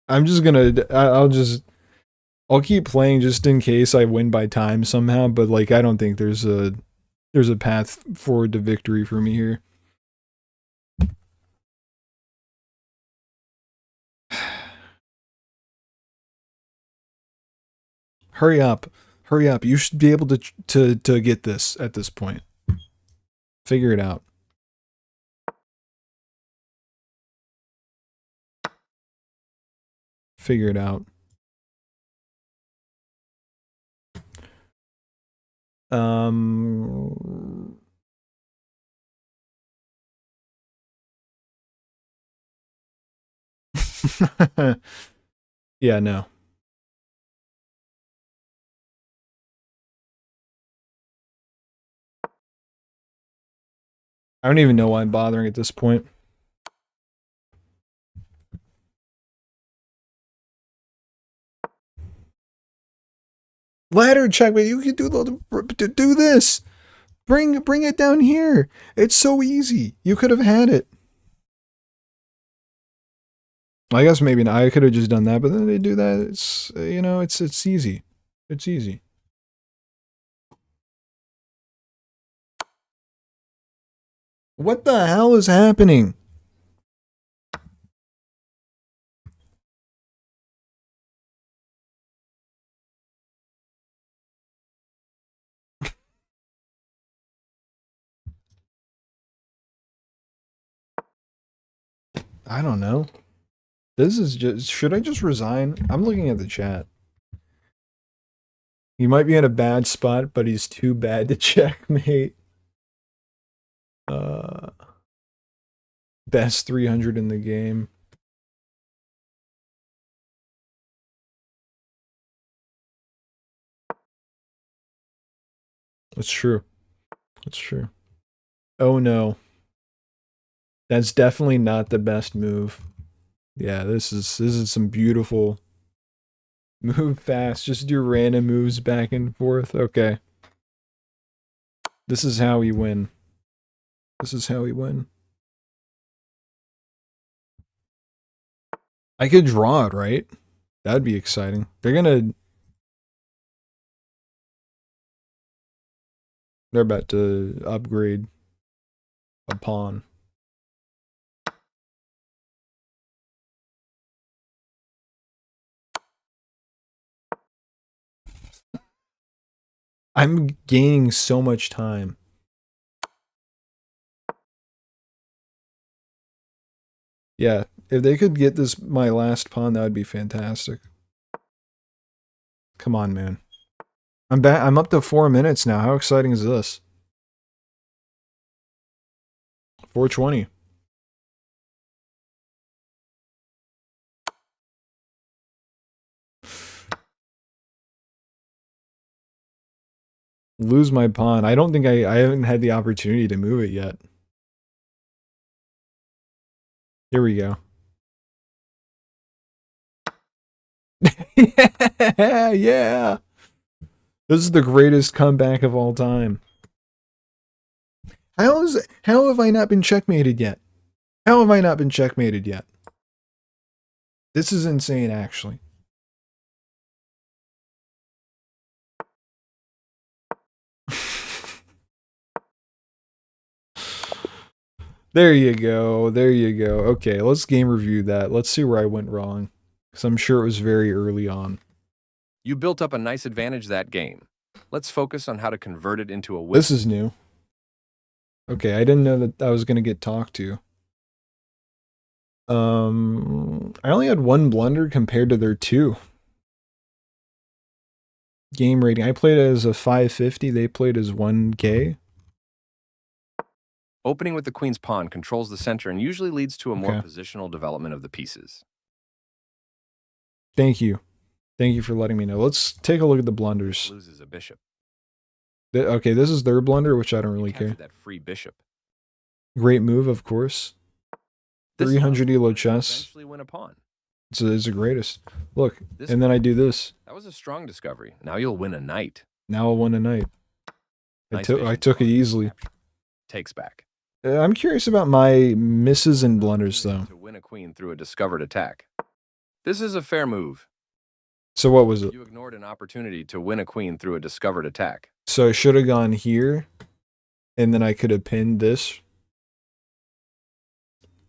[SPEAKER 1] I'm just gonna... I'll keep playing just in case I win by time somehow, but like I don't think there's a path forward to victory for me here. Hurry up. Hurry up. You should be able to get this at this point. Figure it out. Figure it out. Yeah, no. I don't even know why I'm bothering at this point. Ladder check, but you can do this. Bring it down here. It's so easy. You could have had it. I guess maybe not. I could have just done that, but then they do that. It's you know, it's easy. It's easy. What the hell is happening? I don't know. This is just... Should I just resign? I'm looking at the chat. He might be in a bad spot, but he's too bad to checkmate. Uh, best 300 in the game. That's true. That's true. Oh no. That's definitely not the best move. Yeah, this is some beautiful move fast. Just do random moves back and forth. Okay. This is how we win. This is how we win. I could draw it, right? That'd be exciting. They're about to upgrade a pawn. I'm gaining so much time. Yeah, if they could get this my last pawn, that would be fantastic. Come on, man. I'm back. I'm up to 4 minutes now. How exciting is this? 420. Lose my pawn. I don't think I haven't had the opportunity to move it yet. Here we go. Yeah, yeah. This is the greatest comeback of all time. How have I not been checkmated yet? How have I not been checkmated yet? This is insane, actually. There you go. There you go. Okay, let's game review that. Let's see where I went wrong. Because I'm sure it was very early on.
[SPEAKER 2] You built up a nice advantage that game. Let's focus on how to convert it into a win.
[SPEAKER 1] This is new. Okay, I didn't know that I was going to get talked to. I only had one blunder compared to their two. Game rating. I played as a 550. They played as 1K.
[SPEAKER 2] Opening with the queen's pawn controls the center and usually leads to a more
[SPEAKER 1] Okay.
[SPEAKER 2] positional development of the pieces.
[SPEAKER 1] Thank you. Thank you for letting me know. Let's take a look at the blunders.
[SPEAKER 2] Loses a bishop.
[SPEAKER 1] Okay, this is their blunder, which I don't really care.
[SPEAKER 2] That free bishop.
[SPEAKER 1] Great move, of course. 300 ELO chess.
[SPEAKER 2] Eventually win a pawn.
[SPEAKER 1] It's the greatest. Look, and then I do this.
[SPEAKER 2] That was a strong discovery. Now you'll win a knight.
[SPEAKER 1] Now I'll win a knight.
[SPEAKER 2] Nice
[SPEAKER 1] I took it easily.
[SPEAKER 2] Takes back.
[SPEAKER 1] I'm curious about my misses and blunders, though.
[SPEAKER 2] To win a queen through a discovered attack. This is a fair move.
[SPEAKER 1] So what was it?
[SPEAKER 2] You ignored an opportunity to win a queen through a discovered attack.
[SPEAKER 1] So I should have gone here, and then I could have pinned this.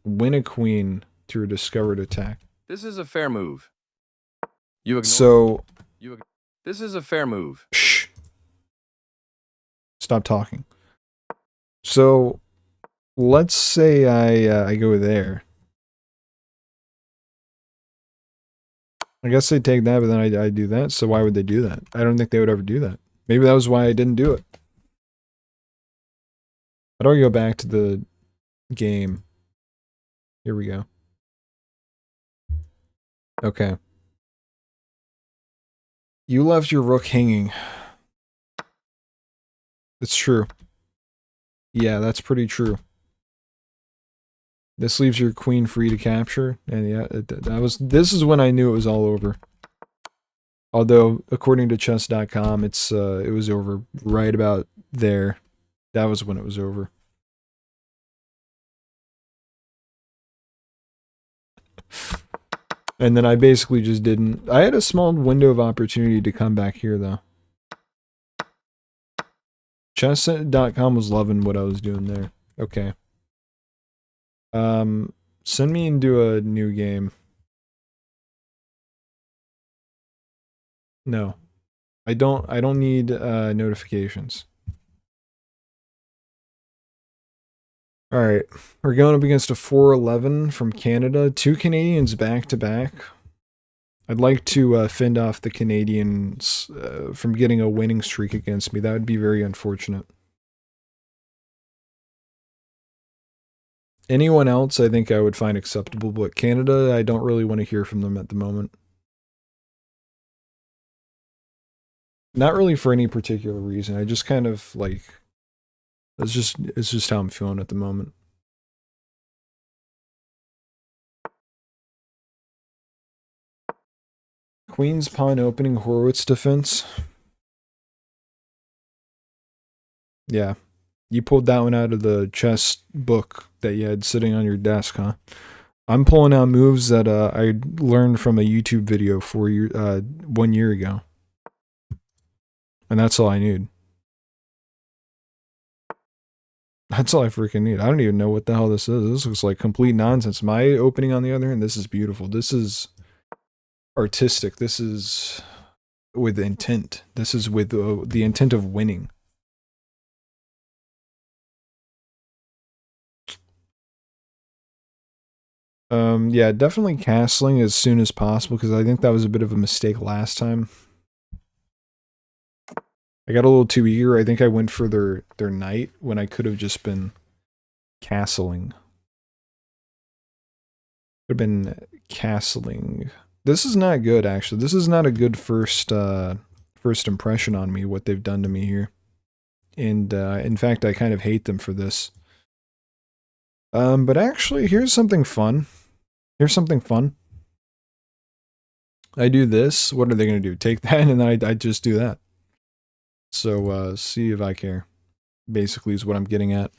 [SPEAKER 1] Win a queen through a discovered attack.
[SPEAKER 2] This is a fair move. You ignored.
[SPEAKER 1] So
[SPEAKER 2] this is a fair move.
[SPEAKER 1] Shh. Stop talking. So let's say I go there. I guess they take that, but then I do that. So why would they do that? I don't think they would ever do that. Maybe that was why I didn't do it. How do I go back to the game? Here we go. Okay. You left your rook hanging. It's true. Yeah, that's pretty true. This leaves your queen free to capture, and yeah, this is when I knew it was all over. Although, according to chess.com, it was over right about there. That was when it was over. And then I basically just didn't. I had a small window of opportunity to come back here, though. Chess.com was loving what I was doing there. Okay. Send me into a new game. No. I don't need notifications. Alright. We're going up against a 4-11 from Canada. 2 Canadians back to back. I'd like to fend off the Canadians from getting a winning streak against me. That would be very unfortunate. Anyone else, I think I would find acceptable, but Canada, I don't really want to hear from them at the moment. Not really for any particular reason. I just kind of like it's just how I'm feeling at the moment. Queen's Pawn opening Horowitz defense. Yeah. You pulled that one out of the chess book that you had sitting on your desk, huh? I'm pulling out moves that I learned from a YouTube video 1 year ago. And that's all I need. That's all I freaking need. I don't even know what the hell this is. This looks like complete nonsense. My opening on the other hand, this is beautiful. This is artistic. This is with intent. This is with the intent of winning. Yeah, definitely castling as soon as possible because I think that was a bit of a mistake last time. I got a little too eager. I think I went for their knight when I could have just been castling. Could have been castling. This is not good, actually. This is not a good first impression on me, what they've done to me here. And in fact, I kind of hate them for this. But actually, here's something fun. Here's something fun. I do this. What are they going to do? Take that, and then I just do that. So, see if I care. Basically is what I'm getting at.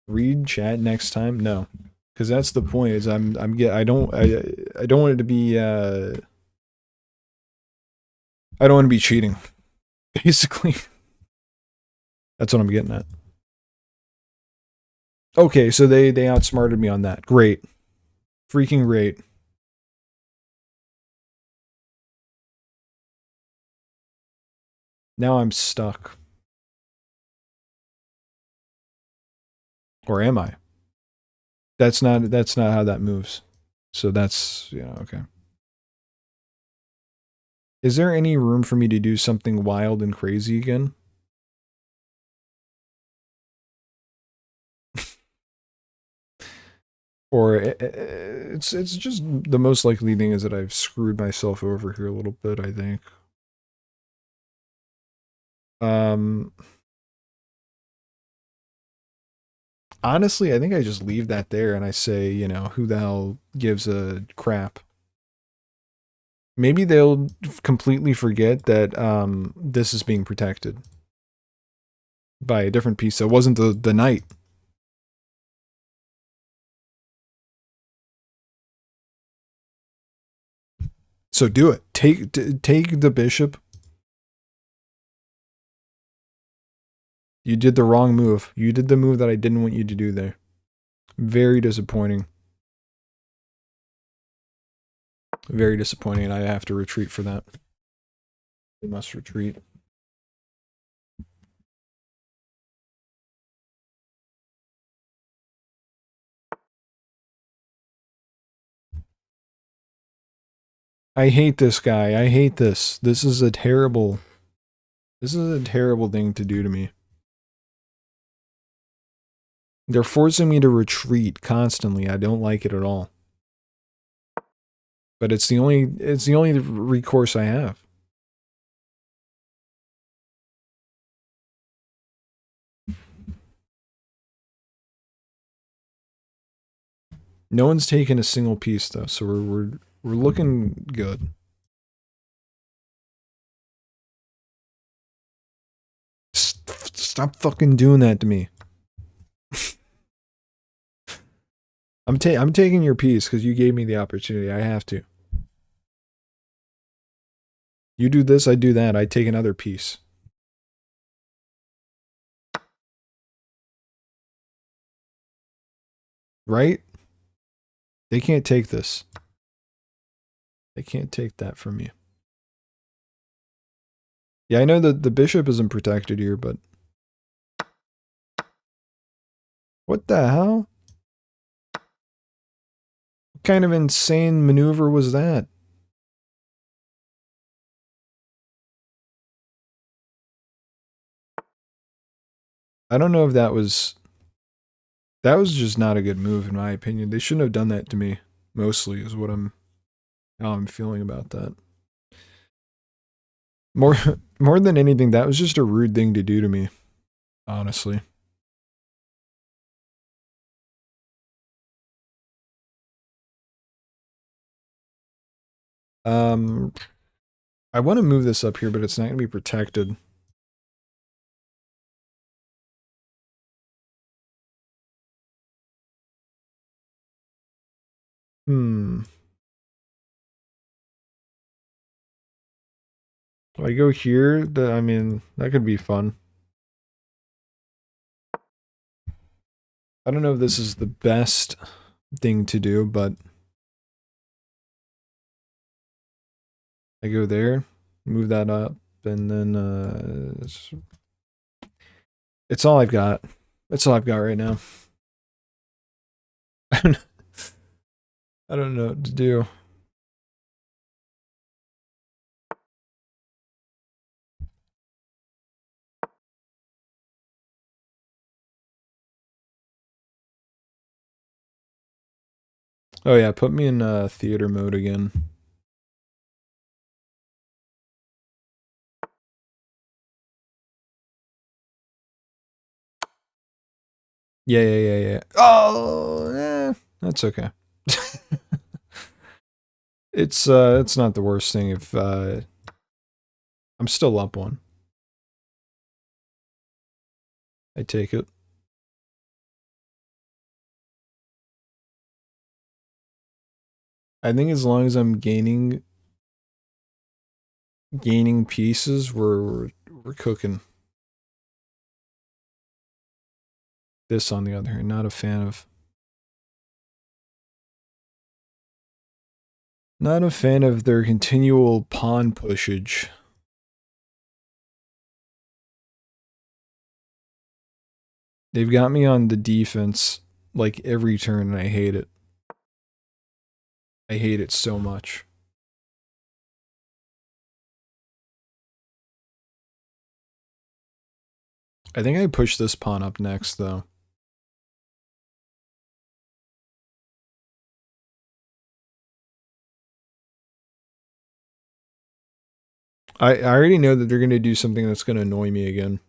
[SPEAKER 1] Read chat next time? No. Because that's the point, is I don't want it to be, I don't want to be cheating. Basically. That's what I'm getting at. Okay, so they outsmarted me on that. Great. Freaking great. Now I'm stuck. Or am I? That's not how that moves. So that's, okay. Is there any room for me to do something wild and crazy again? Or it's just the most likely thing is that I've screwed myself over here a little bit, I think. Um Honestly, I think I just leave that there and I say, who the hell gives a crap? Maybe they'll completely forget that this is being protected by a different piece that wasn't the knight. So do it. Take the bishop. You did the wrong move. You did the move that I didn't want you to do there. Very disappointing. Very disappointing, and I have to retreat for that. We must retreat. I hate this guy. I hate this. This is a terrible thing to do to me. They're forcing me to retreat constantly. I don't like it at all. But it's the only recourse I have. No one's taken a single piece though, so we're looking good. Stop fucking doing that to me. I'm taking your piece because you gave me the opportunity. I have to. You do this, I do that. I take another piece. Right? They can't take this. They can't take that from me. Yeah, I know that the bishop isn't protected here, but what the hell? What kind of insane maneuver was that? I don't know if that was That was just not a good move, in my opinion. They shouldn't have done that to me. Mostly is how I'm feeling about that. More, more than anything, that was just a rude thing to do to me. Honestly. Um, I want to move this up here, but it's not going to be protected. Hmm. If I go here, I mean, that could be fun. I don't know if this is the best thing to do, but I go there, move that up, and then it's all I've got. That's all I've got right now. I don't know what to do. Oh yeah, put me in theater mode again. Yeah. Oh, that's okay. It's not the worst thing if I'm still up one. I take it. I think as long as I'm gaining pieces, we're cooking. This on the other hand, not a fan of. Not a fan of their continual pawn pushage. They've got me on the defense like every turn, and I hate it. I hate it so much. I think I push this pawn up next, though. I already know that they're going to do something that's going to annoy me again.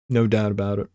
[SPEAKER 1] No doubt about it.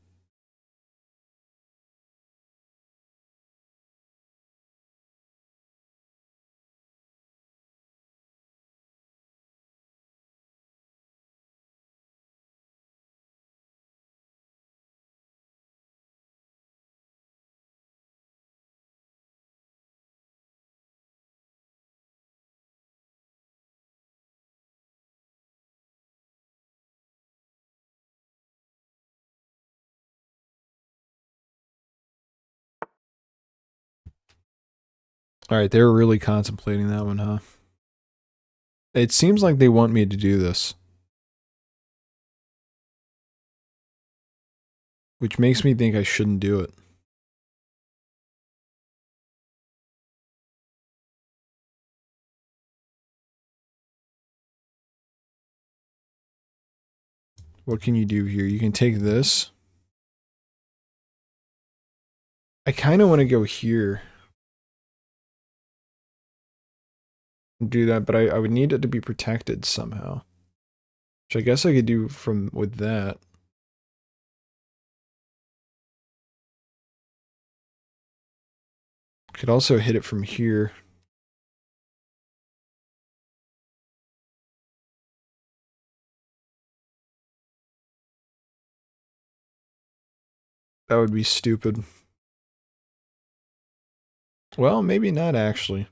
[SPEAKER 1] All right, they're really contemplating that one, huh? It seems like they want me to do this. Which makes me think I shouldn't do it. What can you do here? You can take this. I kind of want to go here. And do that, but I would need it to be protected somehow. Which I guess I could do with that. Could also hit it from here. That would be stupid. Well, maybe not actually.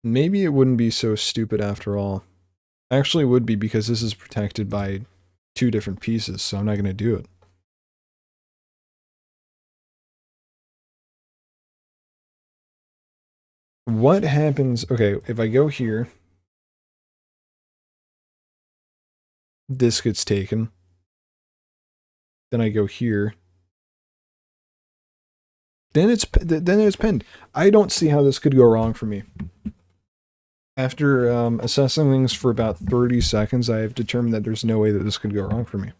[SPEAKER 1] Maybe it wouldn't be so stupid after all. Actually, it would be because this is protected by two different pieces, so I'm not going to do it. What happens? Okay, if I go here, this gets taken. Then I go here. Then it's pinned. I don't see how this could go wrong for me. After assessing things for about 30 seconds, I have determined that there's no way that this could go wrong for me.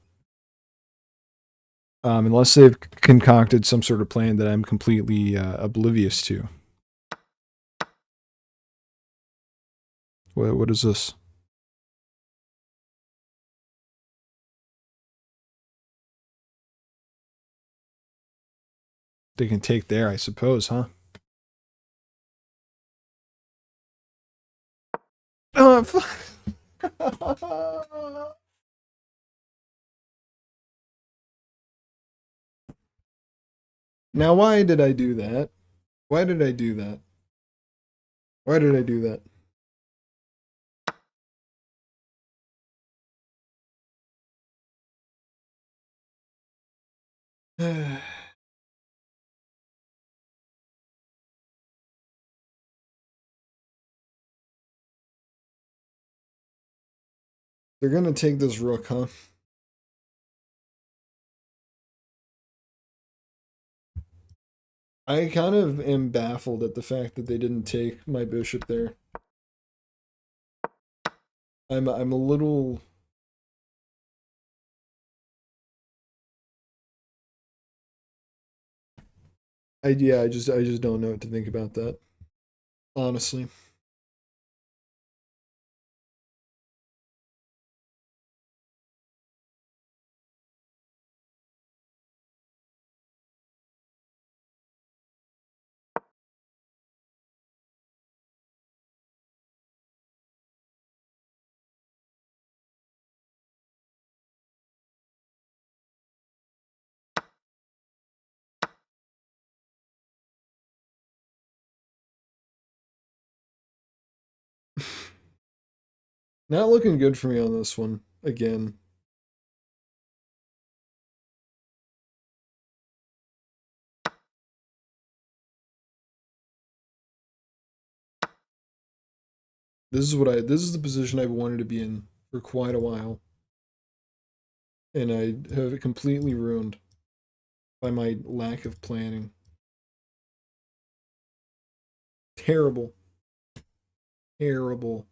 [SPEAKER 1] Unless they've concocted some sort of plan that I'm completely oblivious to. What is this? They can take there, I suppose, huh? Oh, now, why did I do that? Why did I do that? Why did I do that? They're gonna take this rook, huh? I kind of am baffled at the fact that they didn't take my bishop there. I'm a little. I just don't know what to think about that. Honestly. Not looking good for me on this one again. This is the position I've wanted to be in for quite a while. And I have it completely ruined by my lack of planning. Terrible. Terrible.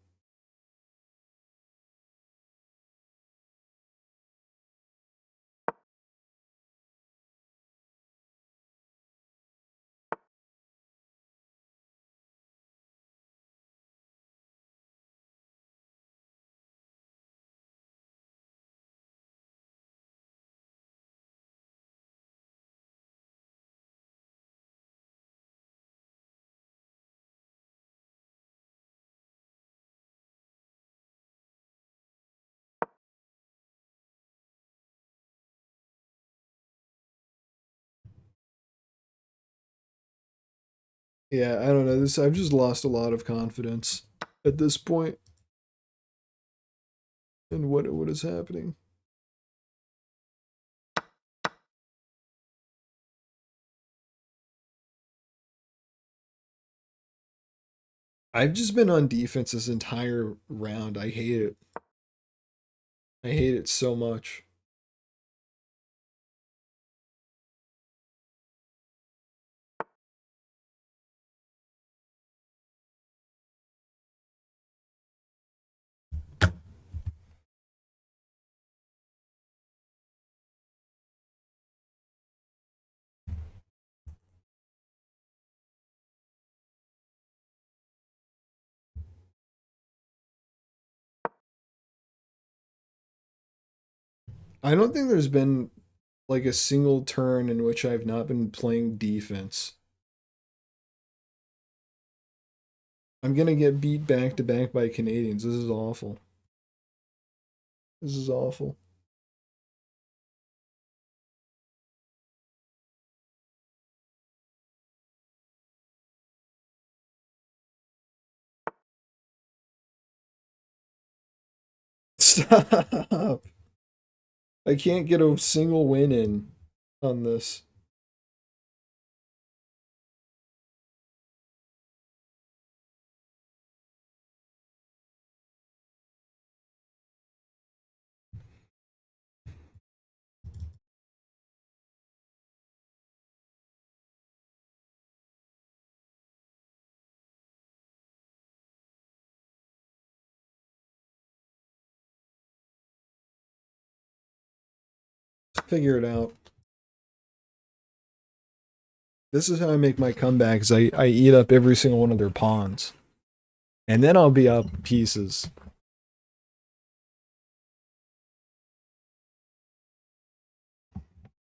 [SPEAKER 1] Yeah, I don't know. This I've just lost a lot of confidence at this point in what is happening. I've just been on defense this entire round. I hate it. I hate it so much. I don't think there's been like a single turn in which I've not been playing defense. I'm gonna get beat back to back by Canadians. This is awful. This is awful. Stop. I can't get a single win in on this. Figure it out. This is how I make my comebacks. I eat up every single one of their pawns. And then I'll be up pieces.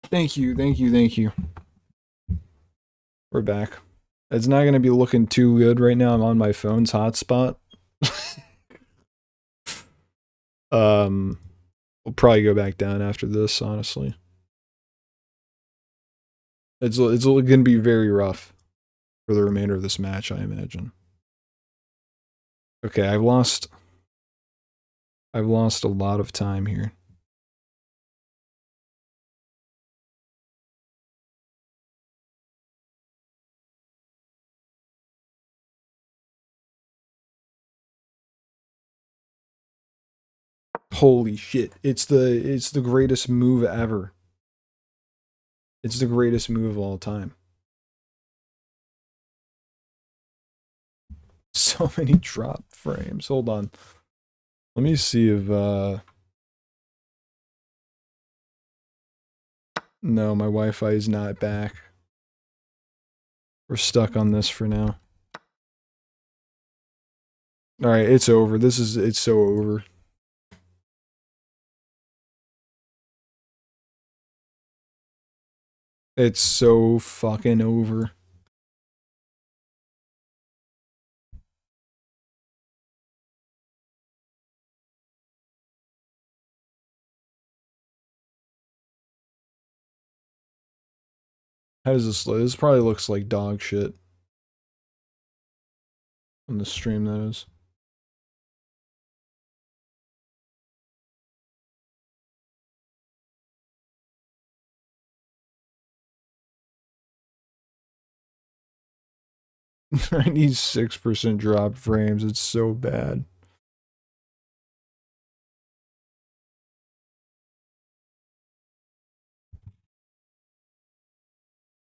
[SPEAKER 1] Thank you, thank you, thank you. We're back. It's not going to be looking too good right now. I'm on my phone's hotspot. We'll probably go back down after this, honestly. It's going to be very rough for the remainder of this match, I imagine. Okay, I've lost a lot of time here. Holy shit. It's the greatest move ever. It's the greatest move of all time. So many drop frames. Hold on. Let me see if no, my Wi-Fi is not back. We're stuck on this for now. Alright, it's over. It's so over. It's so fucking over. How does this look? This probably looks like dog shit. On the stream, that is. I need 6% drop frames. It's so bad.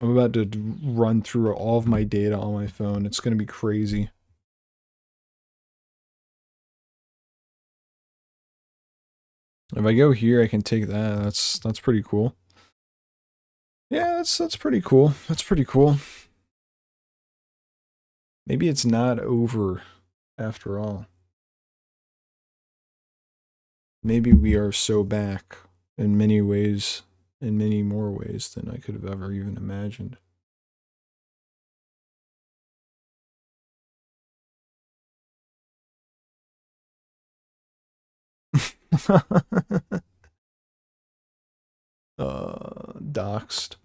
[SPEAKER 1] I'm about to run through all of my data on my phone. It's going to be crazy. If I go here, I can take that. That's pretty cool. Yeah, that's pretty cool. That's pretty cool. Maybe it's not over after all. Maybe we are so back in many ways, in many more ways than I could have ever even imagined. Doxed.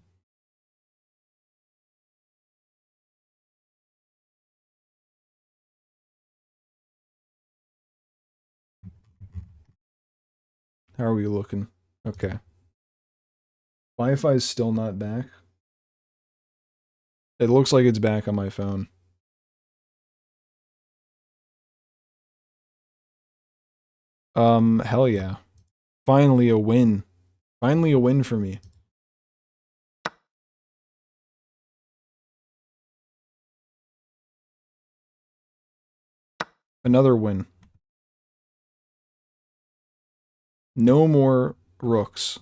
[SPEAKER 1] How are we looking? Okay. Wi-Fi is still not back. It looks like it's back on my phone. Hell yeah. Finally a win. Finally a win for me. Another win. No more rooks.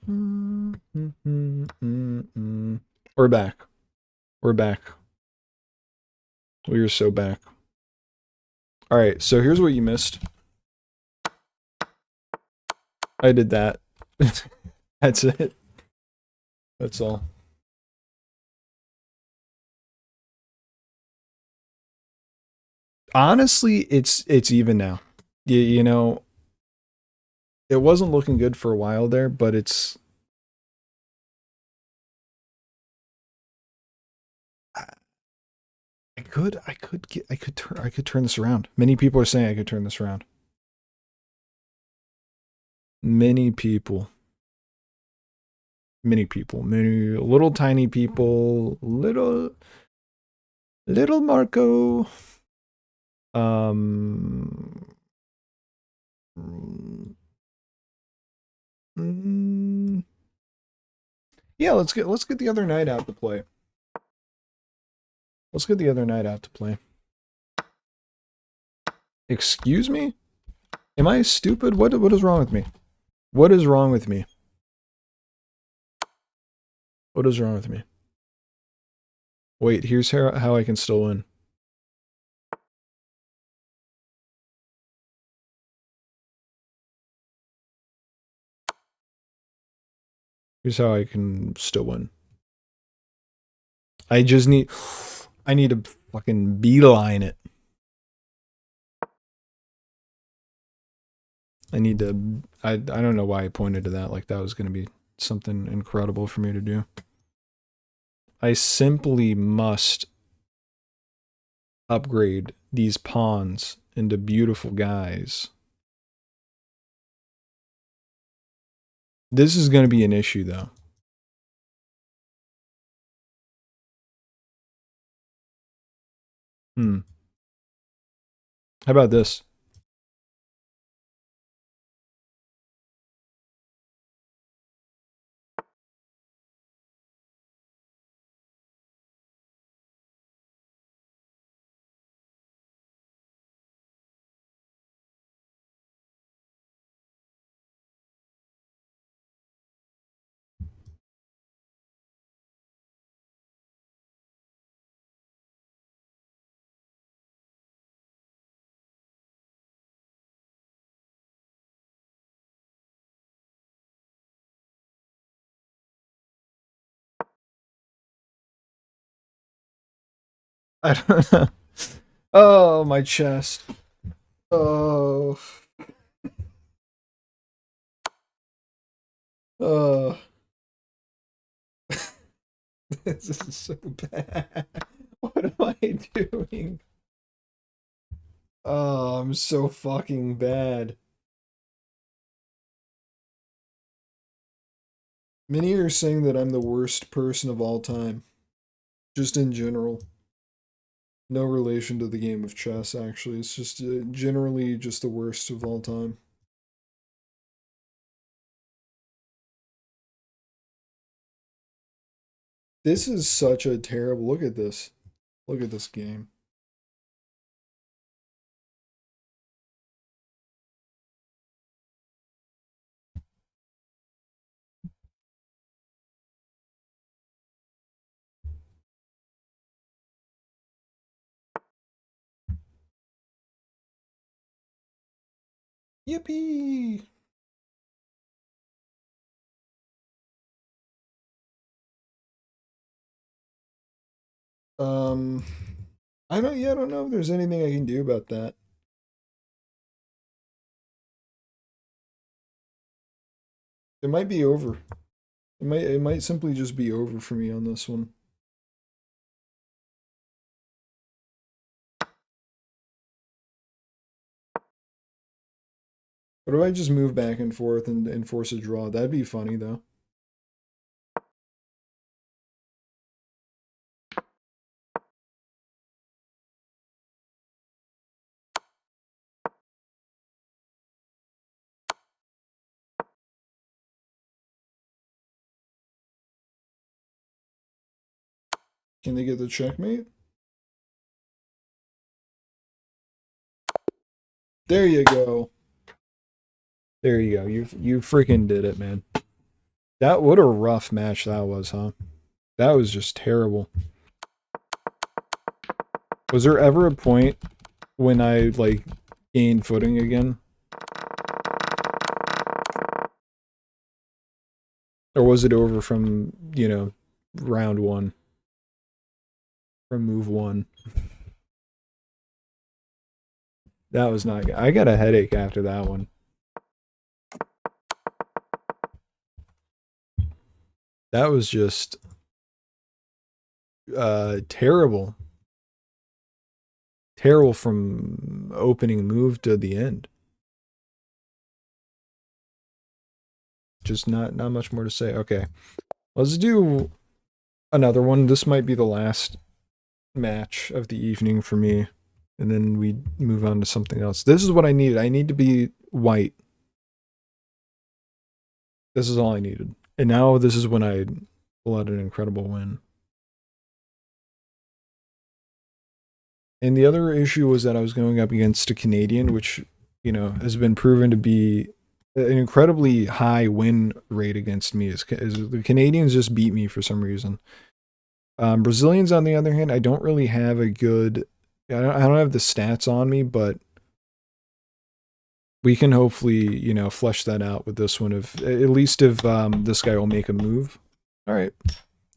[SPEAKER 1] We're back. We're back. We are so back. Alright, so here's what you missed. I did that. That's it. That's all. Honestly, it's even now. You know, it wasn't looking good for a while there, but it's I could turn this around. Many people are saying I could turn this around. Many people. Many people. Many little tiny people. Little Marco. Yeah, let's get the other night out to play. Let's get the other night out to play. Excuse me? Am I stupid? What is wrong with me? What is wrong with me? What is wrong with me? Wait, here's how I can still win. Here's how I can still win. I just need... I need to fucking beeline it. I need to... I don't know why I pointed to that like that was going to be something incredible for me to do. I simply must upgrade these pawns into beautiful guys. This is going to be an issue, though. How about this? I don't know. Oh, my chest. Oh. Oh. This is so bad. What am I doing? Oh, I'm so fucking bad. Many are saying that I'm the worst person of all time. Just in general. No relation to the game of chess, actually. It's just generally just the worst of all time. This is such a terrible... Look at this. Look at this game. Yippee! Um, I don't know if there's anything I can do about that. It might be over. It might simply just be over for me on this one. What if I just move back and forth and force a draw? That'd be funny though. Can they get the checkmate? There you go. There you go. You freaking did it, man. That what a rough match that was, huh? That was just terrible. Was there ever a point when I like gained footing again? Or was it over from, round one? From move one? That was not good. I got a headache after that one. That was just terrible. Terrible from opening move to the end. Just not much more to say. Okay. Let's do another one. This might be the last match of the evening for me. And then we move on to something else. This is what I needed. I need to be white. This is all I needed. And now this is when I pull out an incredible win. And the other issue was that I was going up against a Canadian, which, has been proven to be an incredibly high win rate against me. Is the Canadians just beat me for some reason. Brazilians, on the other hand, I don't really have a good. I don't have the stats on me, but we can hopefully, flesh that out with this one. If at least if this guy will make a move. All right,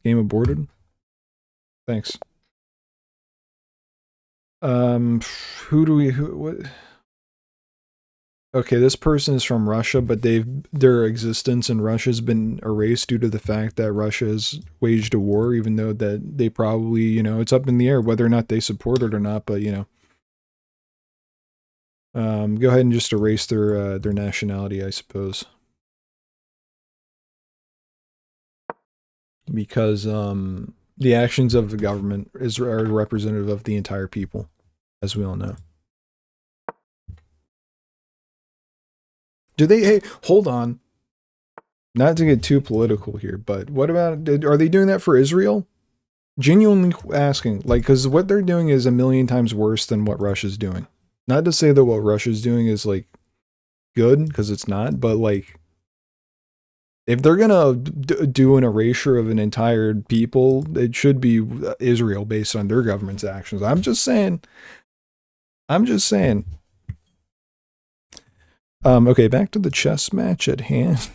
[SPEAKER 1] game aborted. Thanks. Who do we? What? Okay, this person is from Russia, but their existence in Russia has been erased due to the fact that Russia has waged a war, even though that they probably, it's up in the air whether or not they support it or not. But go ahead and just erase their nationality, I suppose, because the actions of the government are representative of the entire people, as we all know. Do they? Hey, hold on. Not to get too political here, but what about? Are they doing that for Israel? Genuinely asking, like, because what they're doing is a million times worse than what Russia's doing. Not to say that what Russia's doing is like good, because it's not, but like, if they're gonna do an erasure of an entire people, it should be Israel based on their government's actions. I'm just saying. I'm just saying. Okay, back to the chess match at hand.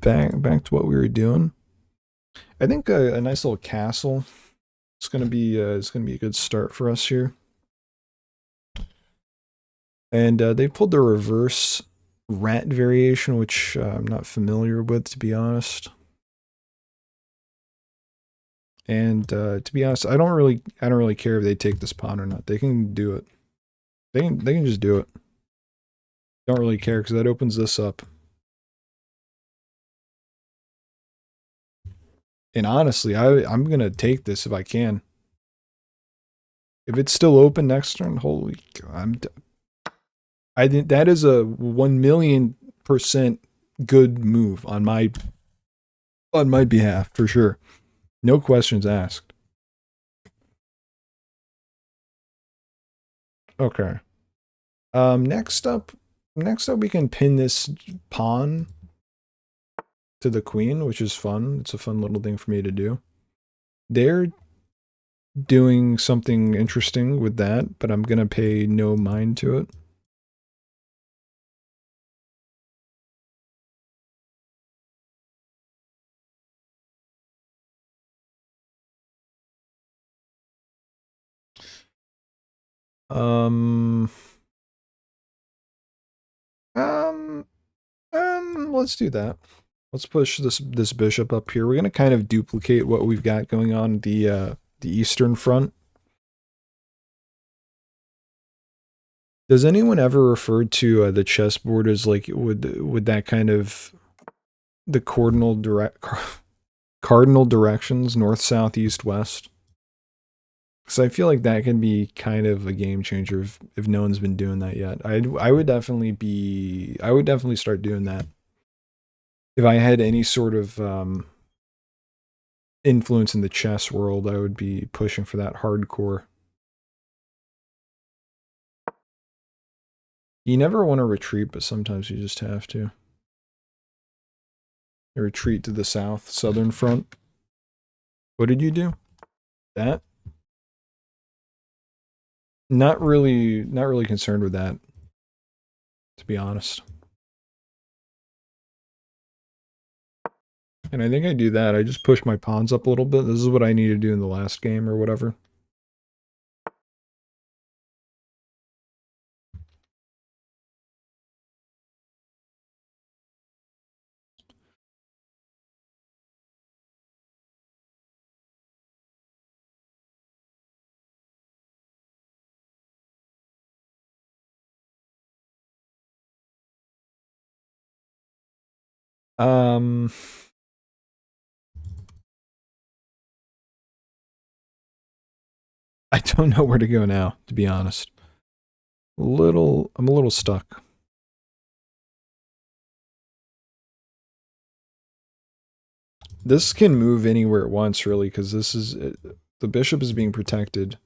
[SPEAKER 1] back to what we were doing. I think a nice little castle. It's gonna be a good start for us here. And they pulled the reverse rat variation, which I'm not familiar with, to be honest. And to be honest, I don't really care if they take this pawn or not. They can do it. They can just do it. Don't really care because that opens this up. And honestly, I'm gonna take this if I can. If it's still open next turn, holy God, I think that is a 1,000,000% good move on my behalf for sure. No questions asked. Okay. Next up we can pin this pawn to the queen, which is fun. It's a fun little thing for me to do. They're doing something interesting with that, but I'm gonna pay no mind to it. Um, um, let's do that. Let's push this bishop up here. We're gonna kind of duplicate what we've got going on the eastern front. Does anyone ever refer to the chessboard as like would that kind of the cardinal directions, north, south, east, west? Because I feel like that can be kind of a game changer if no one's been doing that yet. I would definitely start doing that if I had any sort of influence in the chess world. I would be pushing for that hardcore. You never want to retreat, but sometimes you just have to. You retreat to the southern front. What did you do? That? Not really concerned with that, to be honest. And I think I do that. I just push my pawns up a little bit. This is what I need to do in the last game or whatever. Um, I don't know where to go now, to be honest. I'm a little stuck. This can move anywhere it wants, really, because the bishop is being protected.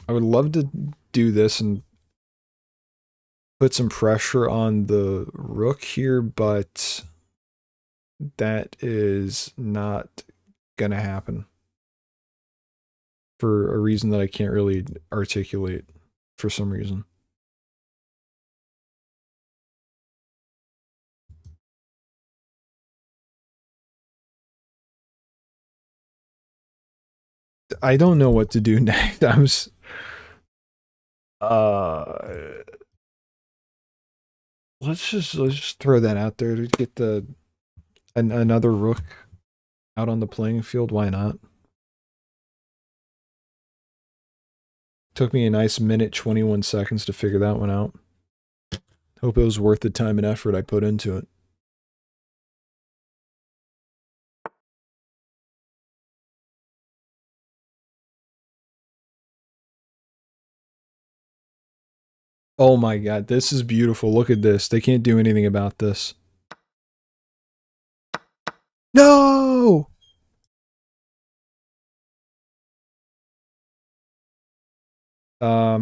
[SPEAKER 1] I would love to do this and put some pressure on the rook here, but that is not gonna happen for a reason that I can't really articulate for some reason. I don't know what to do next. Uh let's just throw that out there to get another rook out on the playing field. Why not? Took me a nice minute 21 seconds to figure that one out. Hope it was worth the time and effort I put into it. Oh my god, this is beautiful. Look at this. They can't do anything about this. No!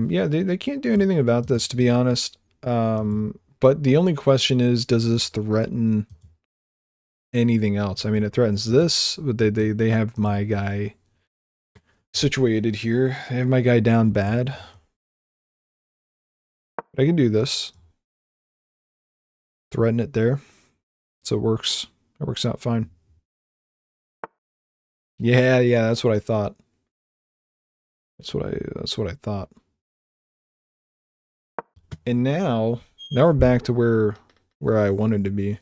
[SPEAKER 1] Yeah, they can't do anything about this, to be honest. But the only question is, does this threaten anything else? I mean, it threatens this, but they have my guy situated here. They have my guy down bad. But I can do this. Threaten it there. So it works. It works out fine. Yeah, that's what I thought. That's what I thought. And now we're back to where I wanted to be.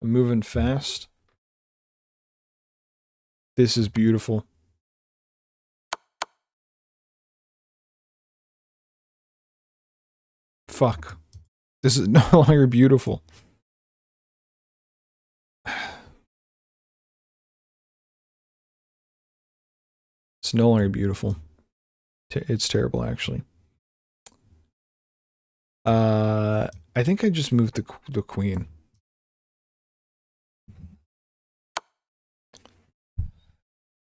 [SPEAKER 1] I'm moving fast. This is beautiful. Fuck. This is no longer beautiful. It's no longer beautiful. It's terrible, actually. I think I just moved the queen.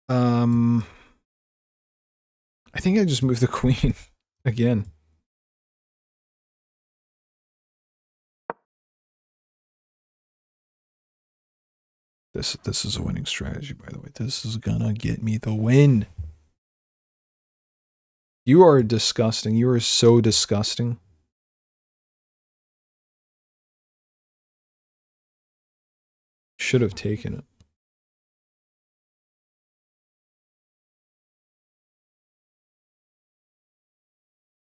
[SPEAKER 1] I think I just moved the queen again. This is a winning strategy, by the way. This is gonna get me the win. You are disgusting. You are so disgusting. Should have taken it.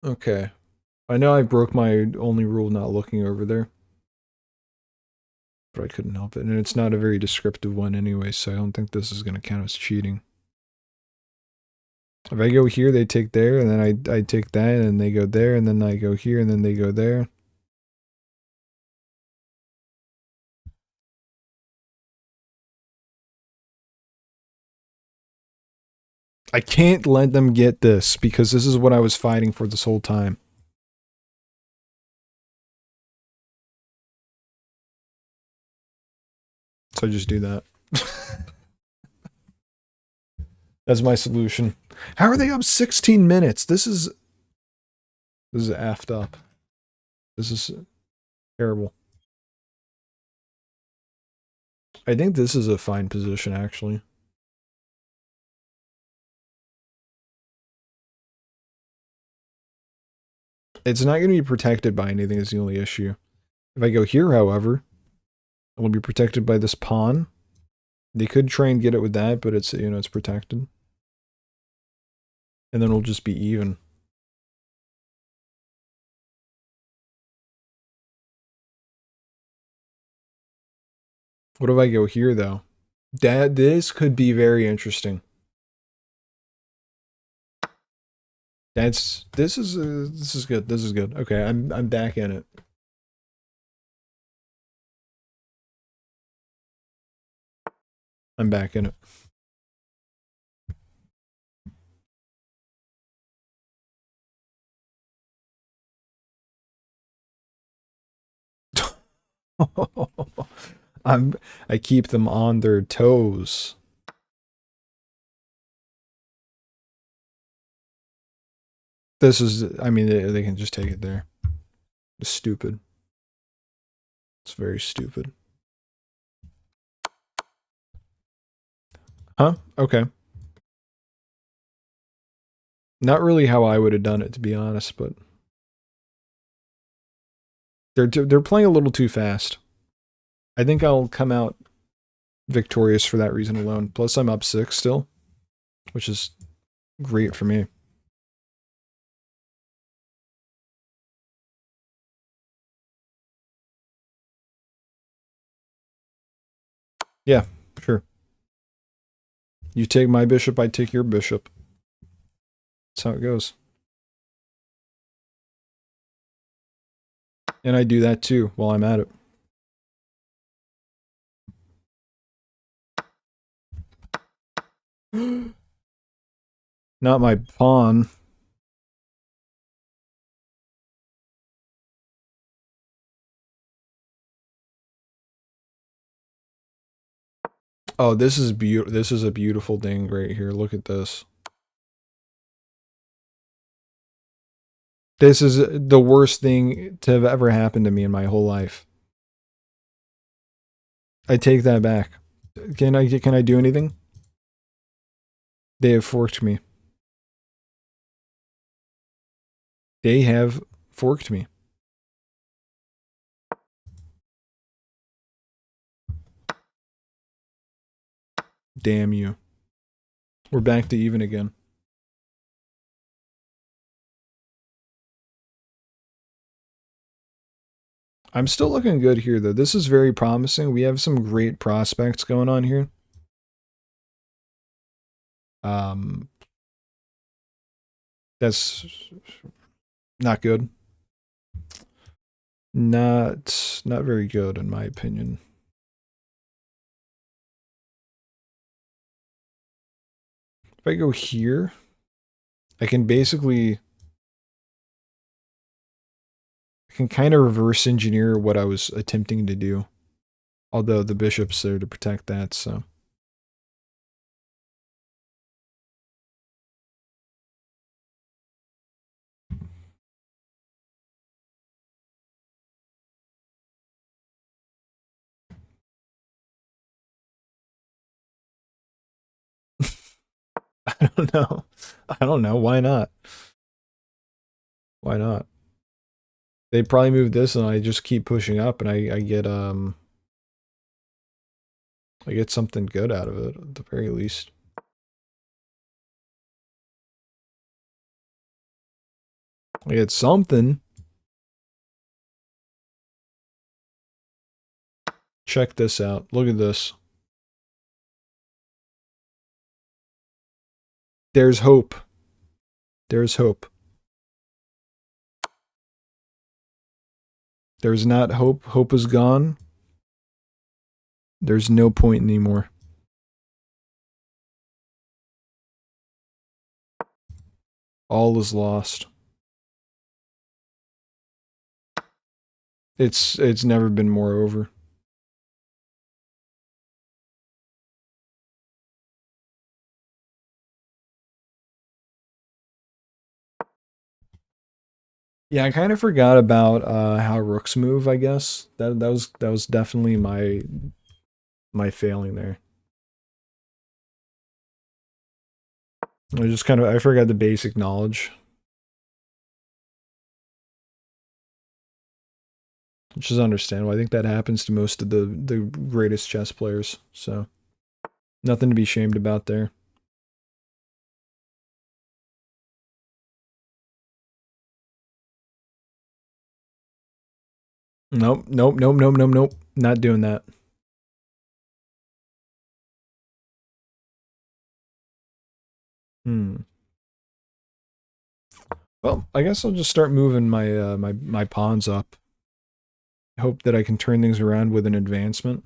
[SPEAKER 1] Okay. I know I broke my only rule not looking over there. But I couldn't help it. And it's not a very descriptive one anyway, so I don't think this is going to count as cheating. If I go here, they take there, and then I take that, and they go there, and then I go here, and then they go there. I can't let them get this, because this is what I was fighting for this whole time. So I just do that. That's my solution. How are they up 16 minutes? This is effed up. This is terrible. I think this is a fine position, actually. It's not going to be protected by anything is the only issue. If I go here, however, it will be protected by this pawn. They could try and get it with that, but it's, you know, it's protected. And then we'll just be even. What if I go here, though? This could be very interesting. This is good. This is good. Okay, I'm back in it. I'm back in it. I keep them on their toes. This is, I mean, they can just take it there. It's stupid. It's very stupid. Huh? Okay. Not really how I would have done it, to be honest, but they're playing a little too fast. I think I'll come out victorious for that reason alone. Plus, I'm up 6 still, which is great for me. Yeah, sure. You take my bishop, I take your bishop. That's how it goes. And I do that too while I'm at it. Not my pawn. Oh, this is beautiful. This is a beautiful thing right here. Look at this. This is the worst thing to have ever happened to me in my whole life. I take that back. Can I do anything? They have forked me. They have forked me. Damn you. We're back to even again. I'm still looking good here, though. This is very promising. We have some great prospects going on here. That's not good. Not very good, in my opinion. If I go here, I can basically... I can kind of reverse engineer what I was attempting to do. Although the bishop's there to protect that, so... I don't know. I don't know. Why not? Why not? They probably move this and I just keep pushing up and I get something good out of it at the very least. I get something. Check this out. Look at this. There's hope. There's hope. There's not hope. Hope is gone. There's no point anymore. All is lost. It's never been more over. Yeah, I kind of forgot about how rooks move, I guess. That was definitely my failing there. I forgot the basic knowledge. Which is understandable. I think that happens to most of the greatest chess players, so nothing to be ashamed about there. Nope, nope, nope, nope, nope, nope. Not doing that. Hmm. Well, I guess I'll just start moving my pawns up. Hope that I can turn things around with an advancement.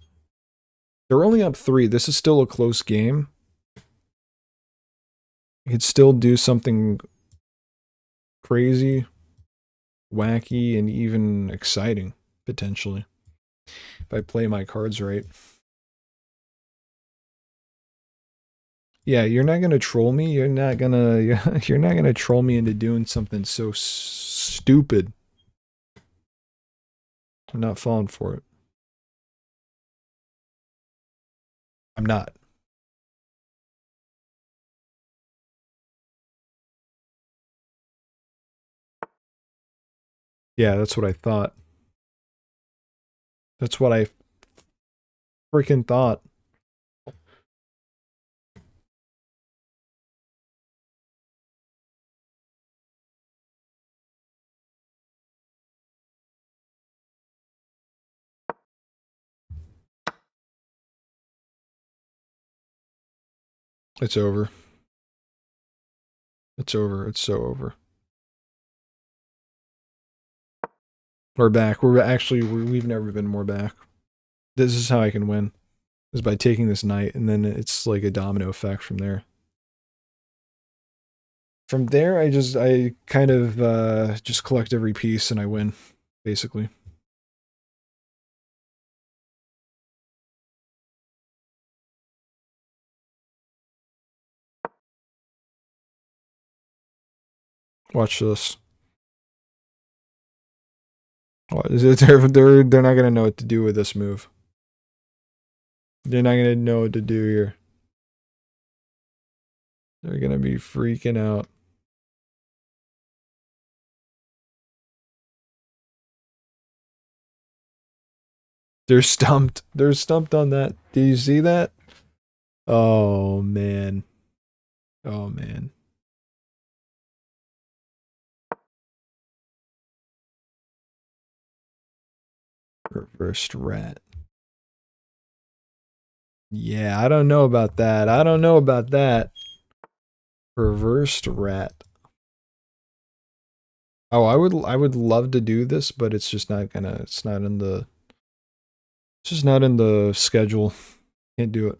[SPEAKER 1] They're only up 3. This is still a close game. I could still do something crazy, wacky, and even exciting, potentially. If I play my cards right. Yeah, you're not gonna troll me. You're not gonna you're not gonna troll me into doing something so stupid. I'm not falling for it. I'm not. Yeah, that's what I thought. That's what I freaking thought. It's over. It's over. It's so over. We're back. We've never been more back. This is how I can win. Is by taking this knight, and then it's like a domino effect from there. From there, I kind of just collect every piece and I win, basically. Watch this. They're not gonna know what to do with this move. They're not gonna know what to do here. They're gonna be freaking out. They're stumped. They're stumped on that. Do you see that? Oh man. Oh man. Reversed rat. Yeah, I don't know about that. I don't know about that. Reversed rat. Oh, I would love to do this, but it's just not gonna it's just not in the schedule. Can't do it.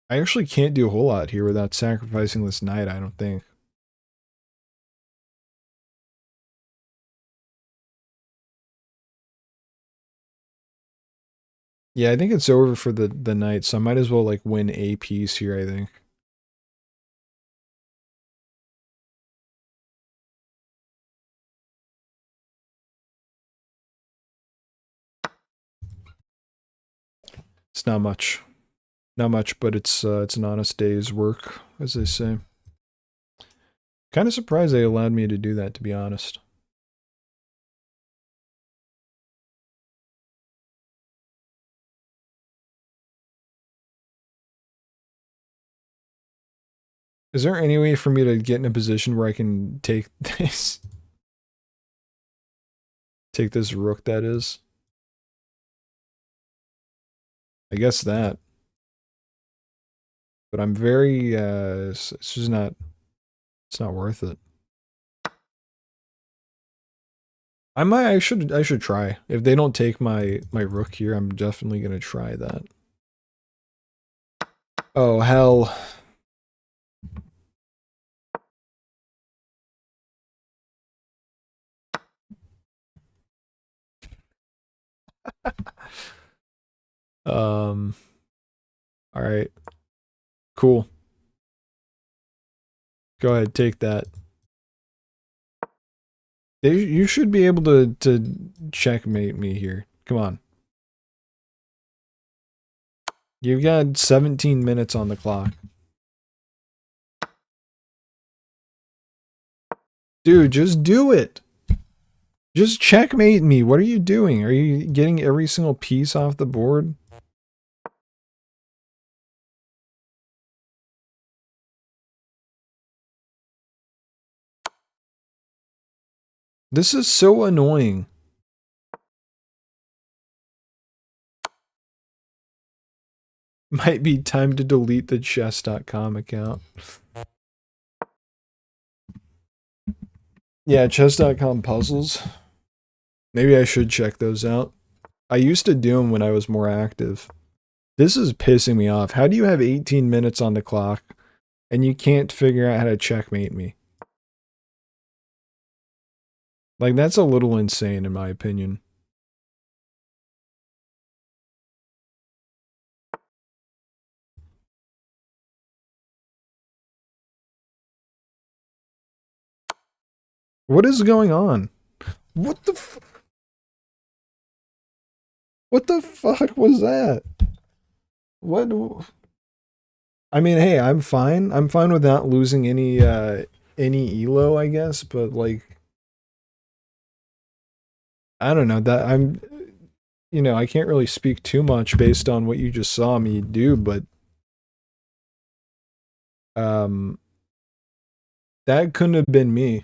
[SPEAKER 1] I actually can't do a whole lot here without sacrificing this knight, I don't think. Yeah, I think it's over for the knight, so I might as well like win a piece here, I think. It's not much. Not much, but it's an honest day's work, as they say. Kind of surprised they allowed me to do that, to be honest. Is there any way for me to get in a position where I can take this take this rook that is? I guess that. But I'm very it's just not it's not worth it. I should try. If they don't take my rook here, I'm definitely gonna try that. Oh hell. Um alright. Cool. Go ahead, take that. You should be able to checkmate me here. Come on. You've got 17 minutes on the clock. Dude, just do it. Just checkmate me. What are you doing? Are you getting every single piece off the board? This is so annoying. Might be time to delete the chess.com account. Yeah, chess.com puzzles. Maybe I should check those out. I used to do them when I was more active. This is pissing me off. How do you have 18 minutes on the clock and you can't figure out how to checkmate me? Like, that's a little insane in my opinion. What is going on? What the what the fuck was that? What? I mean, hey, I'm fine. I'm fine with not losing any ELO, I guess, but like I don't know that I'm I can't really speak too much based on what you just saw me do, but um that couldn't have been me.